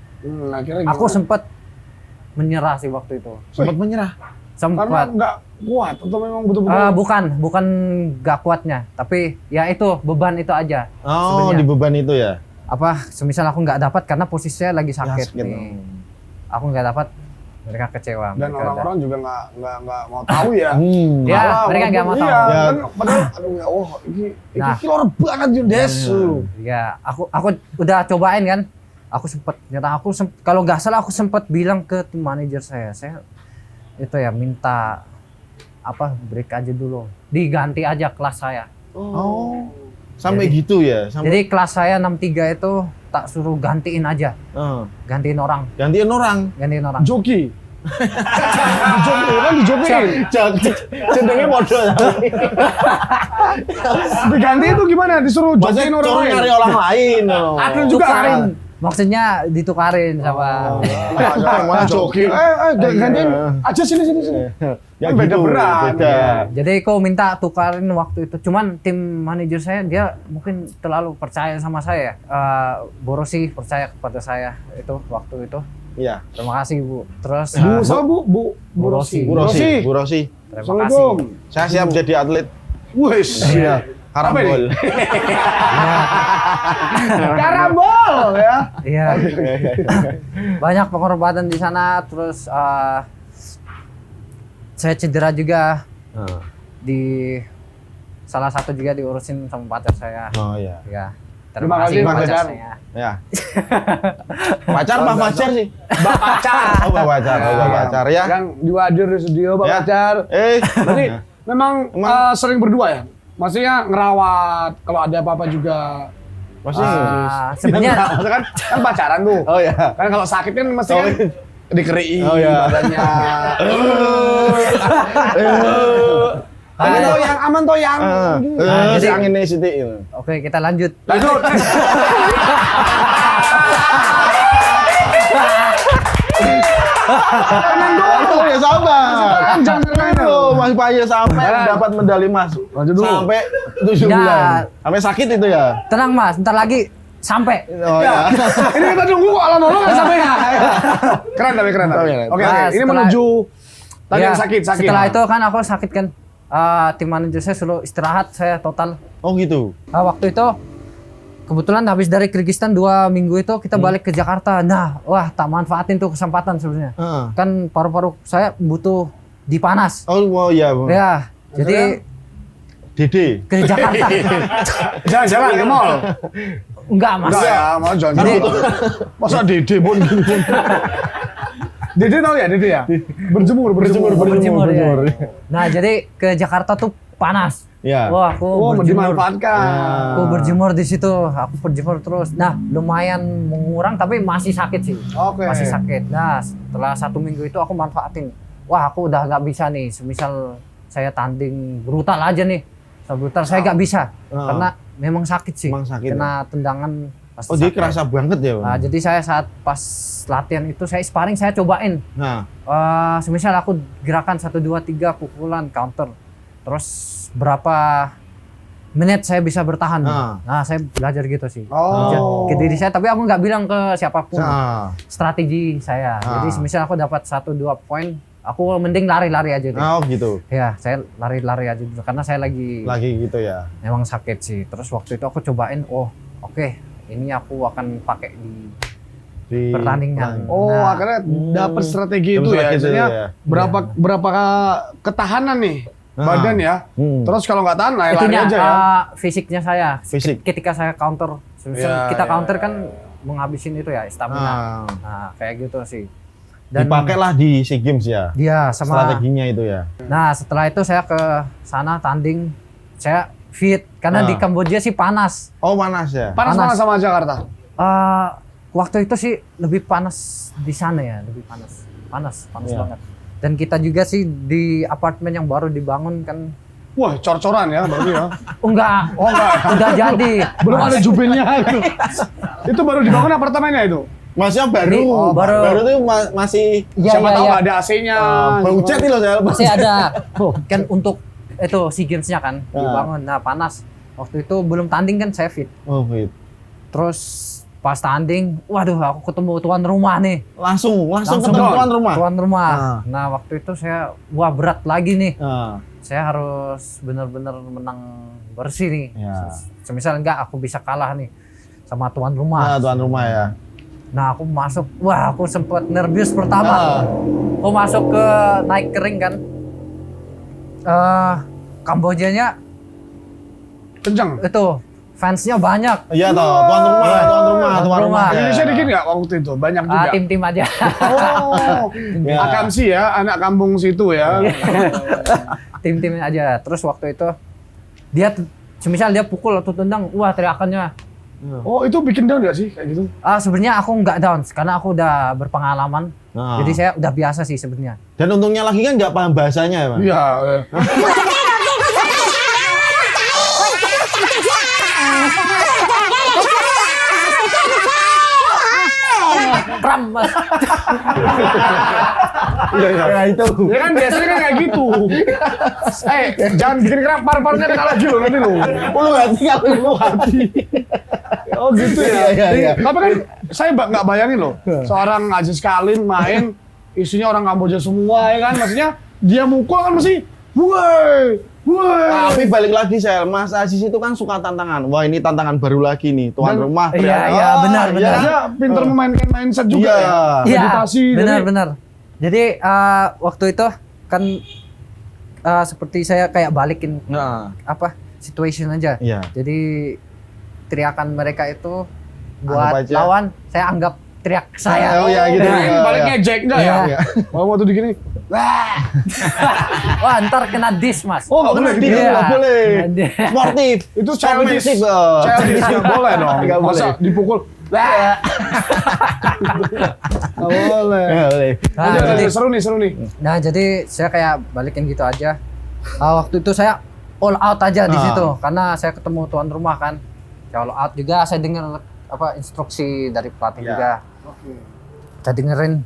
Akhirnya Aku gimana? sempet menyerah sih waktu itu. Sempat menyerah. Karena Sempat. nggak kuat atau memang betul-betul Bukan gak kuatnya, tapi ya itu beban itu aja. Oh, Sebenarnya. di beban itu ya? Semisal aku nggak dapat karena posisinya lagi sakit Sakit. nih. Aku nggak dapat, mereka kecewa. dan mereka orang-orang juga nggak mau tahu ya. Ya, Malah mereka nggak mau walaupun tahu. iya, Ya. kan, padahal aduh ya Allah, ini Nah. kilo banget Jun Desu. Ya, aku udah cobain kan. Aku sempet nyerah. Kalau nggak salah aku sempet bilang ke tim manajer saya itu ya minta break aja dulu, diganti aja kelas saya. Oh. Sampai gitu ya? Jadi kelas saya 63 itu tak suruh gantiin aja, gantiin orang. Gantiin orang. Gantiin orang. Joki. Dijodohin. Jenenge modal. Diganti itu gimana? Disuruh jodohin orang lain. Cari orang lain. Ada juga Tukarin. kan? Maksudnya ditukarin sama. Mana joki? Gantiin aja sini. Ya Kan beda gitu, berat. beda. Jadi kau minta tukarin waktu itu. Cuman tim manajer saya dia mungkin terlalu percaya sama saya. Borosi percaya kepada saya itu waktu itu. Iya. Terima kasih Bu. Terus Bu, sama Bu Rosi. Bu Rosi. terima kasih. Assalamualaikum. Saya siap jadi atlet Wes. karambol. Karambol ya. Iya. Banyak pengorbanan di sana. Terus saya cedera juga di salah satu juga diurusin sama pacar saya. Oh iya. Ya. Terima kasih, pacar pacar. saya. Ya. Pacar Pak Pacar sih. Mbak Pacar. Oh, Pak Pacar, oh, Pak Pacar ya. Yang diwadir di studio Mbak Ya. Pacar. Berarti Memang sering berdua ya? Maksudnya ngerawat, kalau ada apa-apa juga. Sebenarnya Maksudnya kan pacaran tuh. Oh ya. Kan kalau sakit kan mesti kan dikeriin Oh, iya. badannya. Tapi toh yang aman toh yang. Jadi jadi- anginnya Siti. oke kita lanjut. Lanjut. Tenang dulu. Oh ya sabar. Panjang ceritanya. Oh, Mas Paye sampai Jalan. dapat medali emas. Lanjut dulu. Sampai 7 Ya. bulan. Sampai sakit itu ya. Tenang Mas, ntar lagi sampai. Oh ya. Ini kita nunggu kok lama-lama nggak sampai ya. Keren tapi keren. Keren. Oke. Nah, Ini setelah- menuju tadi Ya, yang sakit. Setelah itu kan aku sakit kan. Tim manajer saya suruh istirahat saya total. Oh gitu. Waktu itu kebetulan habis dari Kyrgyzstan 2 minggu itu kita balik ke Jakarta. Nah, wah tak manfaatin tuh kesempatan sebenarnya. Heeh. Kan paru-paru saya butuh dipanas. Oh iya. Ya, jadi Dede. ke Jakarta. Jalan-jalan ke mall. Enggak Mas. Enggak ya, mau jalan-jalan. Masa Dede pun gitu. Dede tahu ya Dede ya? Berjemur. Berjemur ya. Nah, jadi ke Jakarta tuh panas. Ya. Wah, aku Oh, berjemur. dimanfaatkan. Aku berjemur di situ, aku berjemur terus. Nah, lumayan mengurang tapi masih sakit sih. Oke. Masih sakit. Nah, setelah 1 minggu itu aku manfaatin. Wah, aku udah nggak bisa nih. Semisal saya tanding brutal aja nih. Brutal saya nggak bisa karena memang sakit sih. Memang sakit, Kena tendangan. Pasti Oh jadi sakit. kerasa banget ya. Nah, jadi saya saat pas latihan itu saya sparring saya cobain. Nah. Semisal aku gerakan 1 2 3 pukulan counter. Terus berapa menit saya bisa bertahan. Nah, saya belajar gitu sih. Belajar ke diri saya, tapi aku nggak bilang ke siapapun. Nah. Strategi saya. Jadi semisal aku dapat 1 2 poin, aku mending lari-lari aja deh. Oh gitu. Ya, saya lari-lari aja dulu karena saya lagi gitu ya. memang sakit sih. Terus waktu itu aku cobain, oke, ini aku akan pakai di pertandingan. Oh, Nah, akhirnya dapat strategi Dapat itu ya. strategi itu Maksudnya ya. berapa ketahanan nih badan ya. Terus kalau nggak tahan, lari itunya aja ya. fisiknya saya. Fisik. Ketika saya counter, Ya, kita ya, counter kan menghabisin itu ya stamina. Ah. Nah, kayak gitu sih. Dipakailah di SEA Games ya. Dia sama. Strateginya itu ya. Nah, setelah itu saya ke sana tanding. Saya fit karena di Kamboja sih panas. Oh panas ya. Panas-panas sama Jakarta. Waktu itu sih lebih panas di sana ya, lebih panas. Panas Iya. banget. Dan kita juga sih di apartemen yang baru dibangun kan. Wah, cor-coran ya berarti ya. Enggak. Oh enggak. Udah jadi. Belum ada jubinnya itu. Itu baru dibangun apartemennya itu. Maksudnya baru. Jadi, baru. Baru tuh masih. Iya, Siapa iya, tahu iya. nggak ada AC-nya. Bau cet nih loh saya. Masih ada. Kan untuk itu SEA Games-nya kan dibangun. Nah, panas. Waktu itu belum tanding kan saya fit. Oh fit. Terus pas tanding, waduh aku ketemu tuan rumah nih. Langsung ketemu tuan rumah. Tuan rumah. Nah, waktu itu saya wah berat lagi nih. Nah. Saya harus benar-benar menang bersih nih. Ya. Semisal enggak aku bisa kalah nih sama tuan rumah. Nah, tuan rumah ya. Nah, aku masuk, wah aku sempat nervous pertama. Aku masuk ke naik kering kan. Kambojanya Kenceng. itu fansnya banyak. Iya toh, tuan rumah. Indonesia dikit nggak waktu itu? Banyak juga. Tim-tim aja. Oh, Ya. Akamsi ya, anak kampung situ ya. Tim-tim aja. Terus waktu itu dia semisal dia pukul atau tendang, wah teriakannya. Oh, itu bikin down nggak sih kayak gitu? Sebenarnya aku nggak down karena aku udah berpengalaman. Ah. Jadi saya udah biasa sih sebenarnya. Dan untungnya lagi kan nggak paham bahasanya ya, Bang? Iya. Kram mas. Ya itu. Ya kan biasanya kan kayak gitu. Jangan bikin kerak par-parnya kalah lagi lo nanti lo. Ulu hati kalau ulu hati. Oh gitu ya. Iya. Tapi kan saya nggak bayangin loh, seorang Aziz Kalim main isinya orang Kamboja semua ya kan, maksudnya dia mukul kan mesti, woi. Tapi balik lagi Mas Aziz itu kan suka tantangan. Wah ini tantangan baru lagi nih, tuan Dan- rumah. Iya, benar. Dia pinter memainkan mindset juga Iya. ya. Iya, Meditasi. benar. Jadi waktu itu kan seperti saya kayak balikin Nah, situation aja. iya. Jadi teriakan mereka itu Anggap buat aja. lawan, saya anggap teriak saya. Oh iya gitu. Jadi Iya, baliknya iya. Jack enggak Iya. ya? Oh waktu digini. Wah, ntar kena dis mas. Oh nggak boleh Tidak, gitu. Iya. nggak boleh. Kena dis. Sportif. Itu childish. Sportsmanship, oh. Childish nggak boleh dong. Nggak boleh. Masa dipukul. Nggak boleh. Nggak boleh. Nah, jadi, Seru nih. nah, jadi saya kayak balikin gitu aja. Waktu itu saya all out aja di Ah. situ karena saya ketemu tuan rumah kan. Saya all out juga, saya dengar instruksi dari pelatih Ya. juga. Saya dengerin.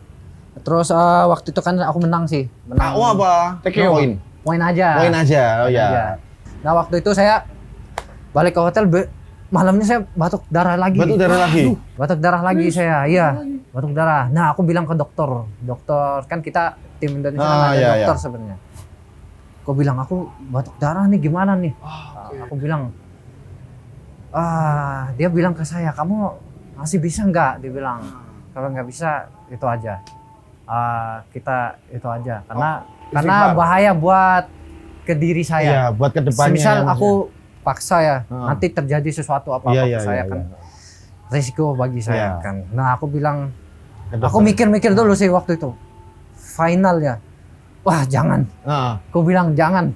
Terus waktu itu kan aku menang sih, menang. Oh apa? TKO. Poin. Poin aja. Poin aja. Oh Poin ya. aja. Nah waktu itu saya balik ke hotel, malamnya saya batuk darah lagi. Batu darah lagi. Batuk darah lagi saya, iya. Batuk darah. Nah aku bilang ke dokter, kan kita tim Indonesia kan ada iya, dokter iya. sebenarnya. Aku bilang aku batuk darah nih gimana nih? Aku bilang, dia bilang ke saya, kamu masih bisa nggak? Dia bilang, kalau nggak bisa itu aja. Kita itu aja karena istighfar. bahaya buat ke diri saya. Iya, buat kedepannya. Semisal ya, Mas, aku paksa ya, Ah. nanti terjadi sesuatu apa-apa Iya, ke iya, saya iya, kan iya. risiko bagi saya Iya. kan. Nah aku bilang, ya. aku mikir-mikir dulu sih waktu itu. Final ya, wah jangan. Nah, Aku bilang jangan.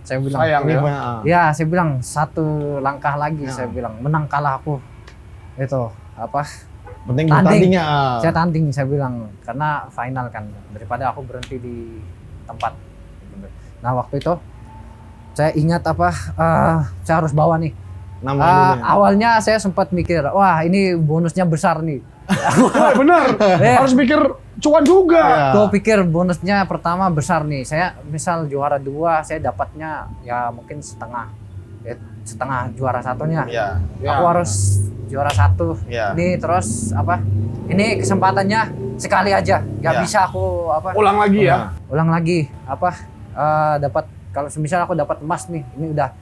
Saya bilang, Sayang ini ya. banyak. ya saya bilang satu langkah lagi. Ya. Saya bilang menang kalah aku itu apa? Penting Tanding. bertandingnya. Saya tanding, saya bilang karena final kan daripada aku berhenti di tempat. Nah waktu itu saya ingat saya harus bawa nih. Nama Indonesia. Awalnya saya sempat mikir, wah ini bonusnya besar nih. Wah, benar. Eh. Harus mikir cuan juga. Iya. Gue pikir bonusnya pertama besar nih. Saya misal juara 2, saya dapatnya ya mungkin setengah juara satunya. Iya. Aku harus juara 1. Iya. Ini terus ini kesempatannya sekali aja. Gak Ya. bisa aku Ulang lagi ya. ulang lagi dapat kalau semisal aku dapat emas nih, ini udah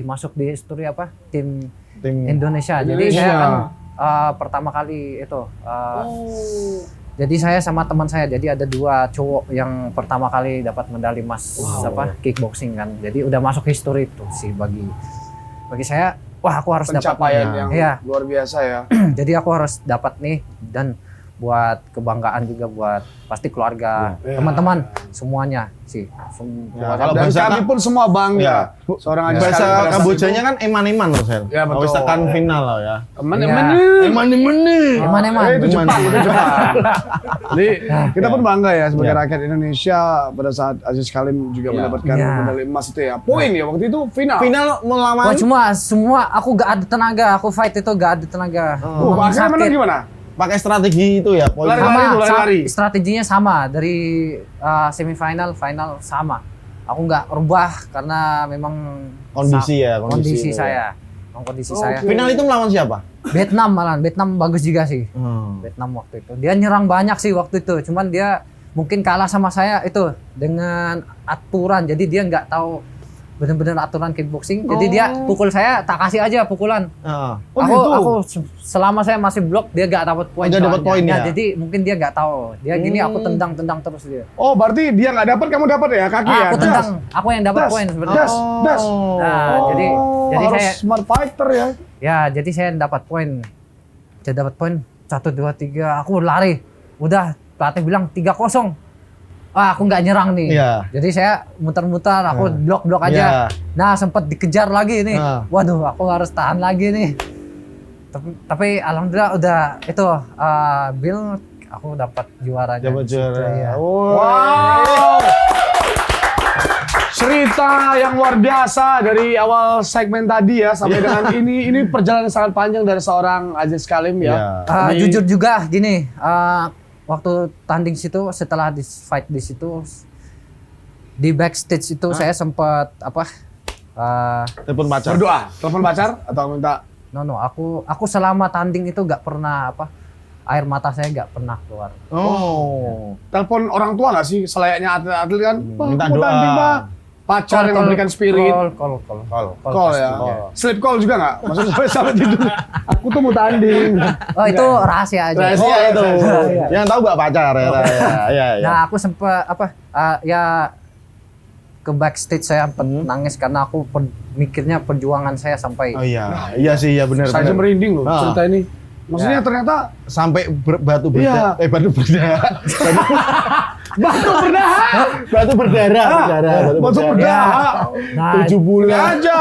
masuk di history tim Tim Indonesia. Jadi Indonesia. saya kan pertama kali itu jadi saya sama teman saya, jadi ada 2 cowok yang pertama kali dapat medali emas kickboxing kan. Jadi udah masuk history itu sih bagi saya. Wah, aku harus dapat. Pencapaian yang Iya. luar biasa ya. Jadi aku harus dapat nih, dan buat kebanggaan juga buat pasti keluarga, Iya. teman-teman semuanya sih. Ya, kalau Dan bahasa kami pun semua bangga. Iya. Seorang Aziz bahasa Kalim pada saat Kambojanya itu. kan eman-eman loh, Sel. Ya, betul. Wis tekan final loh ya. Teman-teman. Eman-eman nih. Eman-eman. Itu Jepang, itu Jepang. Jadi kita pun bangga ya sebagai Ya. rakyat Indonesia pada saat Aziz Kalim juga Ya. mendapatkan Ya. medali emas itu ya. Poin ya waktu itu final. Final melawan Wah, semua aku gak ada tenaga, aku fight itu gak ada tenaga. Emang Akhirnya menang sakit. gimana? pakai strategi itu ya, poin. Lari-lari. Sama, itu, lari-lari. strateginya sama dari semifinal, final sama. Aku nggak rubah karena memang Kondisi ya, kondisi kondisi itu saya, memang kondisi Oke. saya. Final itu melawan siapa? Vietnam malahan, Vietnam bagus juga sih. Vietnam waktu itu dia nyerang banyak sih waktu itu, cuman dia mungkin kalah sama saya itu dengan aturan, jadi dia nggak tahu benar-benar aturan kickboxing, jadi dia pukul saya tak kasih aja pukulan. Heeh. Oh, aku gitu? aku selama saya masih blok dia nggak dapat poin. Nggak dapat soalnya. poin ya? Jadi mungkin dia nggak tahu. Dia gini aku tendang terus dia. Oh, berarti dia nggak dapat, kamu dapat ya kaki ya? Aku tendang, aku yang dapat poin sebenarnya. Das, das. Nah, jadi harus saya smart fighter ya. ya jadi saya dapat poin. Saya dapat poin 1 2 3, aku lari. Udah pelatih bilang 3-0. Aku nggak nyerang nih. Iya. Jadi saya muter-muter, aku blok-blok aja. Iya. Nah, sempat dikejar lagi nih. Nah. Waduh, aku harus tahan lagi nih. Tapi alhamdulillah udah itu Bill aku dapat juaranya. Dapat di situ, juara. ya. Wow. Cerita yang luar biasa dari awal segmen tadi ya sampai dengan ini perjalanan sangat panjang dari seorang Aziz Kalim ya. Jujur juga gini, waktu tanding situ setelah di fight di situ di backstage itu saya sempat Telepon pacar. Berdoa, telepon pacar atau minta no, aku selama tanding itu nggak pernah air mata saya nggak pernah keluar. Oh. telepon orang tua nggak sih selayaknya atlet kan? Minta Mau doa. tanding, Pak. Pacar yang memberikan spirit. Call. Call ya. Sleep call juga nggak? Maksudnya sampai tidur. Aku tuh mau tanding. Oh itu rahasia aja. Rahasia itu. Iya. Yang tahu gak pacar ya? Ya. Nah aku sempat ke backstage saya sempat nangis karena aku mikirnya perjuangan saya sampai Oh iya. Iya sih, ya benar. Saya aja merinding loh Ah. cerita ini. Maksudnya ternyata Sampai batu berdarah. Iya. Batu berdarah. batu berdarah. Batu berdarah. Batu berdarah. Nah, 7 bulan. aja.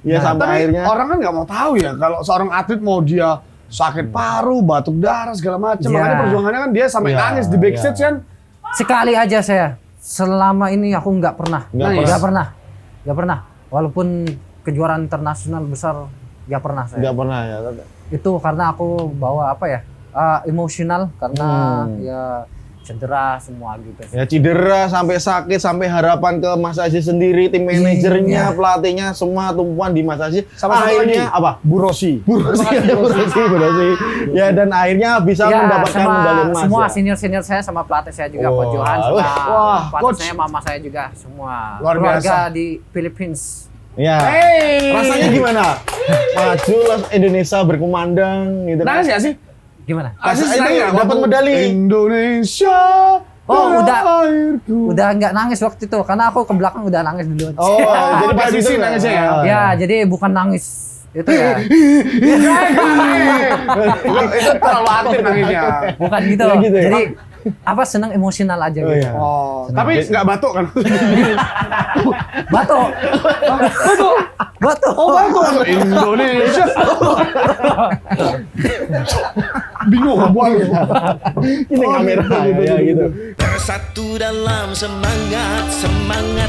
Ya sampai Tapi akhirnya. orang kan nggak mau tahu ya kalau seorang atlet mau dia sakit paru, batuk darah segala macam. Iya. Makanya perjuangannya kan dia sampai Iya, nangis di backstage iya. kan. sekali aja saya selama ini aku nggak pernah. Nggak Nggak pernah. Walaupun kejuaraan internasional besar nggak pernah saya. Nggak pernah ya. Itu karena aku bawa emosional karena ya cedera semua gitu. Ya cedera sampai sakit sampai harapan ke Mas Aziz sendiri, tim manajernya, pelatihnya semua tumpuan di Mas Aziz. Sama satu akhirnya lagi, apa? Bu Rosi. Bu Rosi. Ya dan akhirnya bisa mendapatkan sama medali emas. semua ya. senior saya sama pelatih saya juga, Wah. Coach Johan, sama Wah, pelatih Coach. saya, mama saya juga, semua Luar keluarga biasa. di Philippines. Ya. Hey. Rasanya gimana? Maju lah Indonesia berkumandang gitu. Nangis ya sih? Gimana? Aziz itu nangis nggak? dapat medali. Indonesia. Oh, udah. airku. Udah nggak nangis waktu itu karena aku ke belakang udah nangis duluan. Oh, jadi pas di itu sini nangisnya ya? Ya, jadi bukan nangis itu ya. Itu terlalu aktif nangisnya. Bukan gitu. Ya gitu ya? Jadi senang emosional aja Oh, gitu. iya. Oh, tapi nggak batuk kan? Batuk. Batuk. Oh, batuk. Indonesia. Bingung buang. Ini kamera ya gitu. Bersatu dalam semangat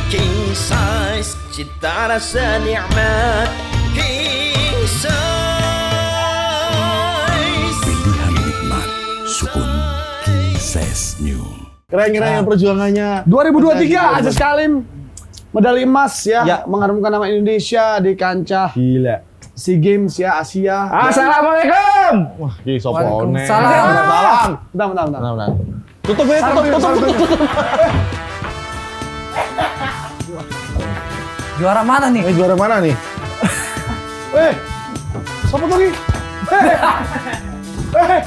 king size, cita rasa nikmat king size. Pilihan nikmat Sukun King Size New. Keren-keren perjuangannya. 2023 Aziz Kalim medali emas ya, Ya. mengharumkan nama Indonesia di kancah Gila. SEA Games ya Asia. Assalamualaikum. Wah, ki sopo one. Waalaikumsalam. Salam. Bentar. Nah. Tutup ya, tutup. Juara mana nih? Juara mana nih? Siapa tuh nih?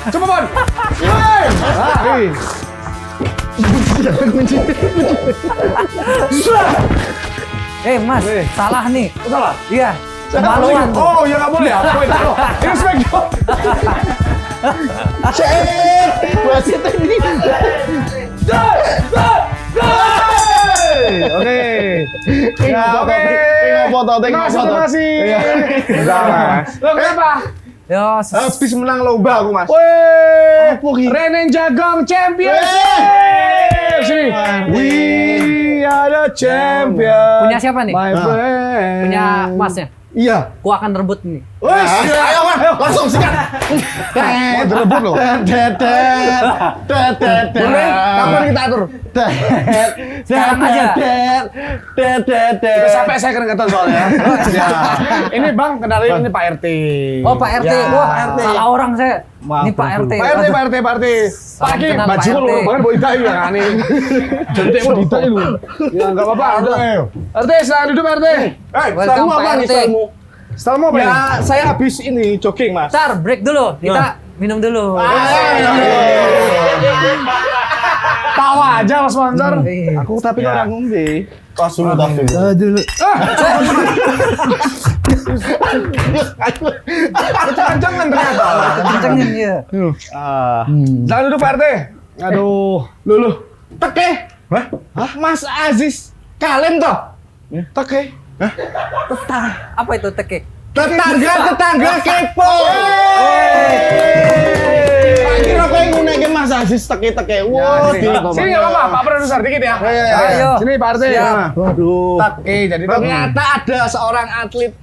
Coba Bon. Mas, salah nih. Salah. Iya. Kemaluan tuh. Oh, ya nggak boleh ya. Poin. Respect. Wasit ini. Oke. Ya, oke. Terima kasih. Iya. Enggak, Mas. Lo kenapa? Yo, Habis menang lomba aku, Mas. Wih, Apa gitu? Renen Jagong Championship. Sini. We are the champion. Punya siapa nih? My friend. punya masnya. Iya. Ku akan rebut nih. Wes, ayo Mas, langsung sikat. Mau direbut loh. Boleh? Kapan kita atur? Sekarang aja. Udah sampai saya keringetan soalnya. Ya. Ini Bang, kenalin ini Pak RT. Oh, Pak RT. Ya, Wah, Pak RT. salah orang saya. Maaf, Ini Pak RT. Pak RT. Pak Ki, kenal baju Pak lu RT. banget bawa itai ya kan ini. Jentik mau ditai lu. Ya enggak apa-apa. Udah. RT, silakan duduk RT. Welcome, Pak RT. Stylemu apa ini? Ya, saya habis ini jogging, Mas. Ntar break dulu. Kita minum dulu. Tawa aja Mas Manzar. Aku tapi orang ngombe. Tas dulu, tas dulu. Kencang-kencangan ternyata. Kencengin ya. Jangan duduk Pak RT. Aduh, luluh. Teke. Hah? Mas Aziz Kalim toh? Teke. Apa itu tekek? Tetangga kepo. Pak Tak kira kowe ngunekke Mas Aziz teke-teke. Wah, Sini nggak apa-apa, Pak Produser dikit ya. Ayo. Sini Pak RT. Siap. Waduh. Oke, jadi ternyata ada seorang atlet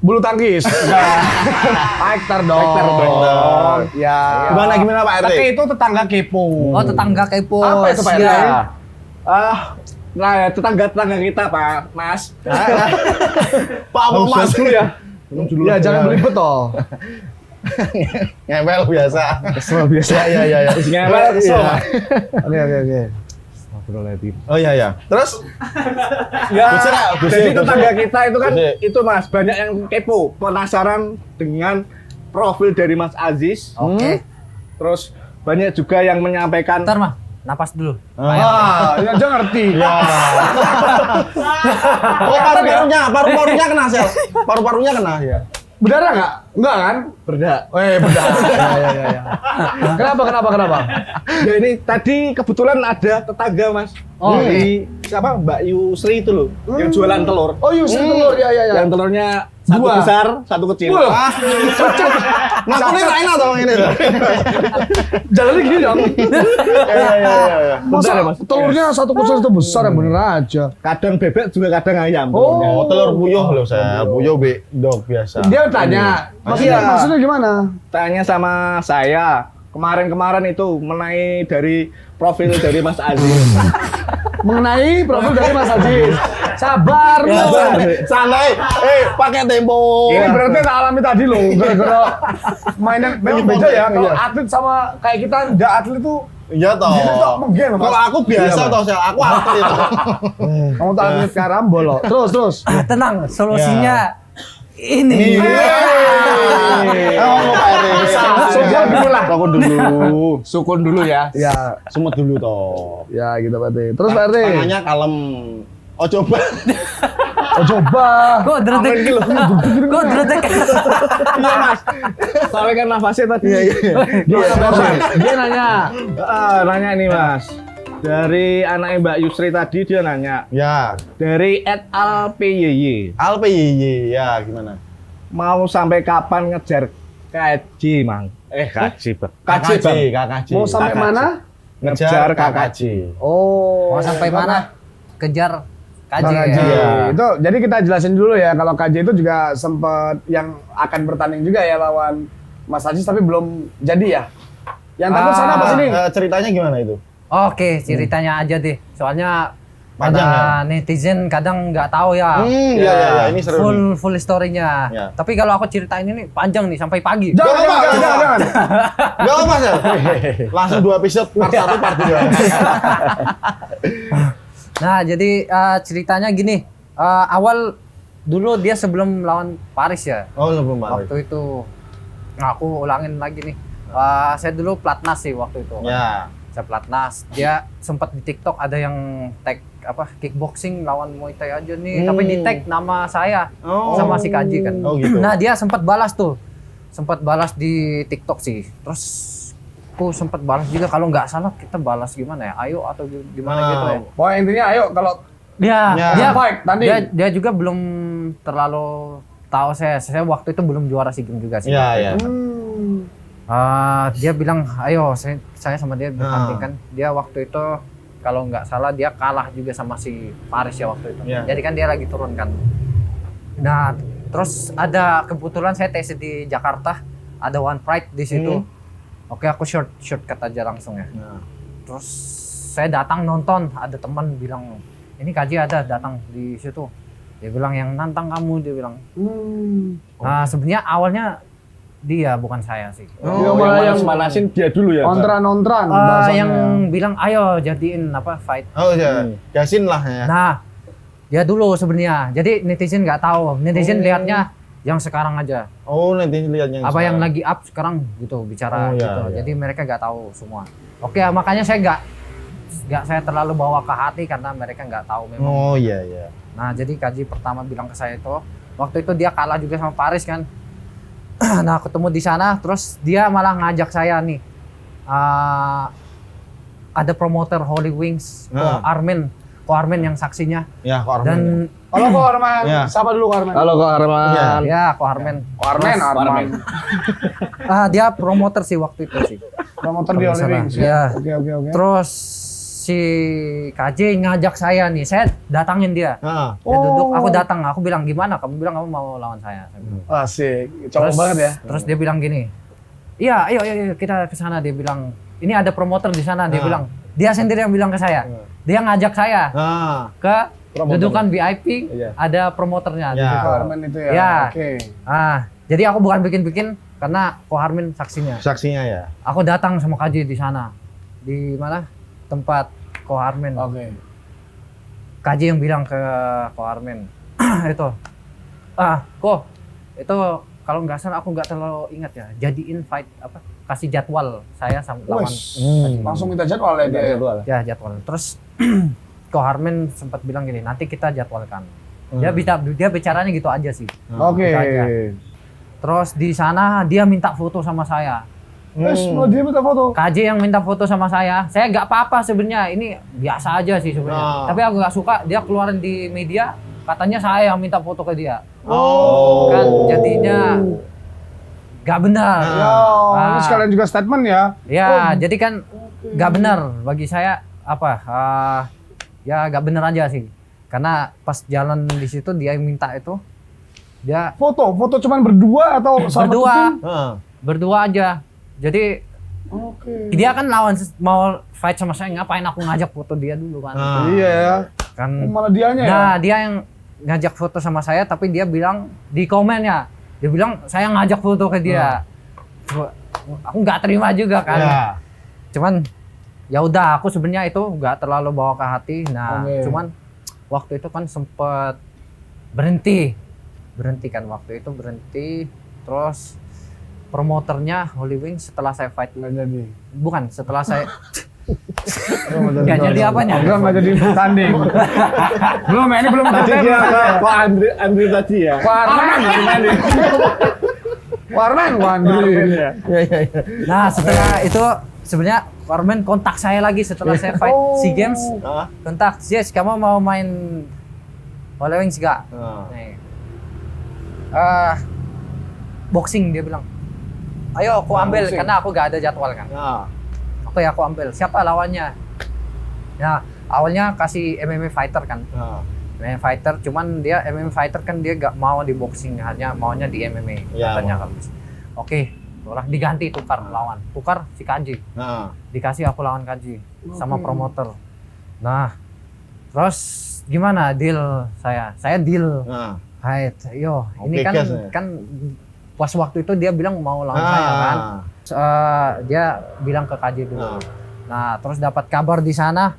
bulu tangkis. Fighter dong. Fighter dong. Ya. Gimana Pak RT? Tapi itu tetangga kepo. Oh, tetangga kepo. Apa itu Pak RT? Siap. Nah, tetangga kita Pak Mas. Pak Mas dulu ya. Ya jangan belibet toh. Ngewel biasa. Biasa. Ya. Ngewel kesel. Oke. Oh iya. Terus Ya, Gusir. jadi tetangga kita itu kan Gusir. itu Mas, banyak yang kepo, penasaran dengan profil dari Mas Aziz. Oke. Terus banyak juga yang menyampaikan Bentar, Mah. Napas dulu. Ah, ya dia ngerti. ya. Oh, paru-parunya kena sel. Paru-parunya kena ya. Berdarah nggak? Enggak kan? berdak. Berdarah. Ya. Kenapa? Ya ini tadi kebetulan ada tetangga Mas. Oh, Dari siapa? Mbak Yusri itu loh, yang jualan telur. Oh, Yusri telur ya. Yang telurnya satu Dua. besar, satu kecil. Wah, Nah, ini enak dong ini. jalannya gini dong. Iya. Masa Bentar ya, Mas? telurnya satu kecil satu besar yang bener aja. Kadang bebek juga kadang ayam. Oh. telurnya. Oh, telur puyuh loh saya. Puyuh dog biasa. Dia tanya, Iya. maksudnya gimana? Tanya sama saya kemarin itu mengenai dari profil dari Mas Aziz. Mengenai profil dari Mas Aziz. Sabar lu. Santai. Pakai tempo. Ini berarti tak alami tadi loh, gara-gara mainan memang beda ya. Kalau atlet sama kayak kita nggak atlet tuh, Iya toh. Gini toh, menggen, Mas. Kalau aku biasa toh, Sel. Aku atlet. kamu tuh atlet karambol loh. Terus. Tenang, solusinya ini. Oh, Pak Eri. Sukun dulu lah. Sukun dulu. Sukun dulu ya. Ya, Semut dulu toh. ya gitu Pak RT. Terus Pak RT. Tangannya kalem. Oh coba. Oh coba. Kok dretek? Kok dretek? Iya Mas. Soalnya kan nafasnya tadi. Dia nanya. Nanya nih Mas. Dari anaknya Mbak Yusri tadi dia nanya. Ya. Dari @alpyy. Alpyy ya gimana? Mau sampai kapan ngejar KJ, Mang? KJ. KKJ. Mau sampai mana? Ngejar KKJ. Oh. Mau sampai mana? Kejar kaji. KJ. Ya. Itu jadi kita jelasin dulu ya, kalau KJ itu juga sempat yang akan bertanding juga ya lawan Mas Aziz tapi belum jadi ya. Yang takut sana apa sini? Ceritanya gimana itu? Oke, ceritanya aja deh. Soalnya Panjang ada netizen kadang nggak tahu ya. Iya, ini seru nih. Full story-nya. Ya. Tapi kalau aku ceritain ini panjang nih sampai pagi. Jangan. Gak apa Sel. Langsung 2 episode, part 1, part 2. Nah, jadi ceritanya gini. Awal dulu dia sebelum lawan Paris ya. Oh, belum balik. Waktu itu, nah, aku ulangin lagi nih. Saya dulu platnas sih waktu itu. Ya. Saya platnas. Dia sempat di TikTok ada yang tag apa kickboxing lawan Muay Thai aja nih. Tapi di tag nama saya sama si Kaji kan. Oh, gitu. Nah, dia sempat balas tuh. Sempat balas di TikTok sih. Terus aku sempat balas juga, kalau nggak salah kita balas gimana ya? Ayo atau gimana gitu ya. Pokoknya intinya ayo kalau Dia fight tanding. dia juga belum terlalu tahu saya waktu itu belum juara SEA Games juga sih. Iya. Dia bilang, ayo saya sama dia bertanding kan. Dia waktu itu kalau nggak salah dia kalah juga sama si Paris ya waktu itu. Iya. Jadi kan dia lagi turun kan. Nah, terus ada kebetulan saya tes di Jakarta, ada One Pride di situ. Oke, aku shortcut aja langsung ya. Terus saya datang nonton, ada teman bilang, ini Kaji ada datang di situ. Dia bilang yang nantang kamu, dia bilang. Nah, sebenarnya awalnya dia bukan saya sih. Yang manas-manasin dia dulu ya. Ontran Yang bilang ayo jadiin apa fight. Oh iya. Yasin lah ya. Nah, dia dulu sebenarnya. Jadi netizen nggak tahu. Netizen lihatnya yang sekarang aja. Oh, nanti lihatnya. Apa yang lagi up sekarang gitu bicara Oh, iya, gitu. iya. Jadi mereka nggak tahu semua. Oke, makanya saya nggak saya terlalu bawa ke hati karena mereka nggak tahu memang. Oh iya. Nah, jadi Kaji pertama bilang ke saya itu, waktu itu dia kalah juga sama Paris kan. Nah, ketemu di sana, terus dia malah ngajak saya nih. Ada promoter Holy Wings, Ko Armen yang saksinya. Ya, Ko Armen. Dan Kalau Ko Arman, Ya. siapa dulu Ko Arman? Halo Ko Arman. ya Ko Armen. Arman. Dia promoter sih waktu itu sih. Promotor di Kalau Holy salah. Wings. Iya. Oke. Terus si KJ ngajak saya nih, saya datangin dia. Ah. Dia duduk, Oh. aku datang, aku bilang gimana? Kamu bilang kamu mau lawan saya. Saya bilang. Asik, cowok banget ya. Terus dia bilang gini, iya, ayo kita ke sana. Dia bilang, ini ada promotor di sana. Dia bilang, dia sendiri yang bilang ke saya. Dia ngajak saya Ah. ke Promotor. dudukan VIP, Iya. ada promotornya. di Ya. situ. Harman itu ya. Ya. Oke. Jadi aku bukan bikin-bikin karena Ko Harmin saksinya. Saksinya ya. Aku datang sama KJ di sana. Di mana? Tempat Ko Harmin. Oke. KJ yang bilang ke Ko Harmin, itu, Ko, itu kalau nggak salah aku nggak terlalu ingat ya, jadiin fight apa, kasih jadwal saya sama lawan, Wes, langsung minta jadwal ya dia. Jadwal. ya jadwal. Terus Ko Harmin sempat bilang gini, nanti kita jadwalkan. Dia bicaranya gitu aja sih. Oke. Gitu aja. Terus di sana dia minta foto sama saya. Wes, mau dia minta foto. KJ yang minta foto sama saya nggak apa-apa sebenarnya, ini biasa aja sih sebenarnya. Tapi aku nggak suka dia keluarin di media, katanya saya yang minta foto ke dia. Oh. Kan jadinya nggak benar. Ya, ini sekalian juga statement ya. Ya, jadi kan nggak benar bagi saya ya nggak benar aja sih. Karena pas jalan di situ dia yang minta itu, dia Foto cuman berdua atau sama berdua, tim? berdua aja. Jadi Oke. dia kan lawan mau fight sama saya, ngapain aku ngajak foto dia dulu kan? Iya ya. Kan Malah dianya ya. nah, dia yang ngajak foto sama saya, tapi dia bilang di komennya, dia bilang saya ngajak foto ke dia. Aku nggak terima juga kan. Ya. Cuman ya udah, aku sebenarnya itu nggak terlalu bawa ke hati. Nah, Oke. cuman waktu itu kan sempet berhenti kan waktu itu berhenti. Terus promoternya Holy Wings setelah saya fight, Nggak jadi. bukan setelah saya nggak jadi apanya? Enggak nggak jadi tanding. Belum ya, ini belum Tadi tanding. dia Pak Andri tadi ya. Warman ya. Nah, setelah itu sebenarnya Warman kontak saya lagi setelah saya fight SEA Games. Kontak, "Yes, kamu mau main Holy Wings gak?" Nih. Boxing, dia bilang. "Ayo aku ambil," boxing. karena aku gak ada jadwal kan. Oke, aku ambil. Siapa lawannya? Ya, awalnya kasih MMA fighter kan. MMA fighter, cuman dia MMA fighter kan dia gak mau di boxing, hanya maunya di MMA Ya, katanya kan. Oke, orang diganti, tukar lawan. Tukar si KJ. Dikasih aku lawan KJ sama promoter. Nah, terus gimana deal saya? Saya deal. Hai, yo, ini Oke, kan gas ya. kan pas waktu itu dia bilang mau lawan saya kan. Dia bilang ke KJ dulu. Nah, terus dapat kabar di sana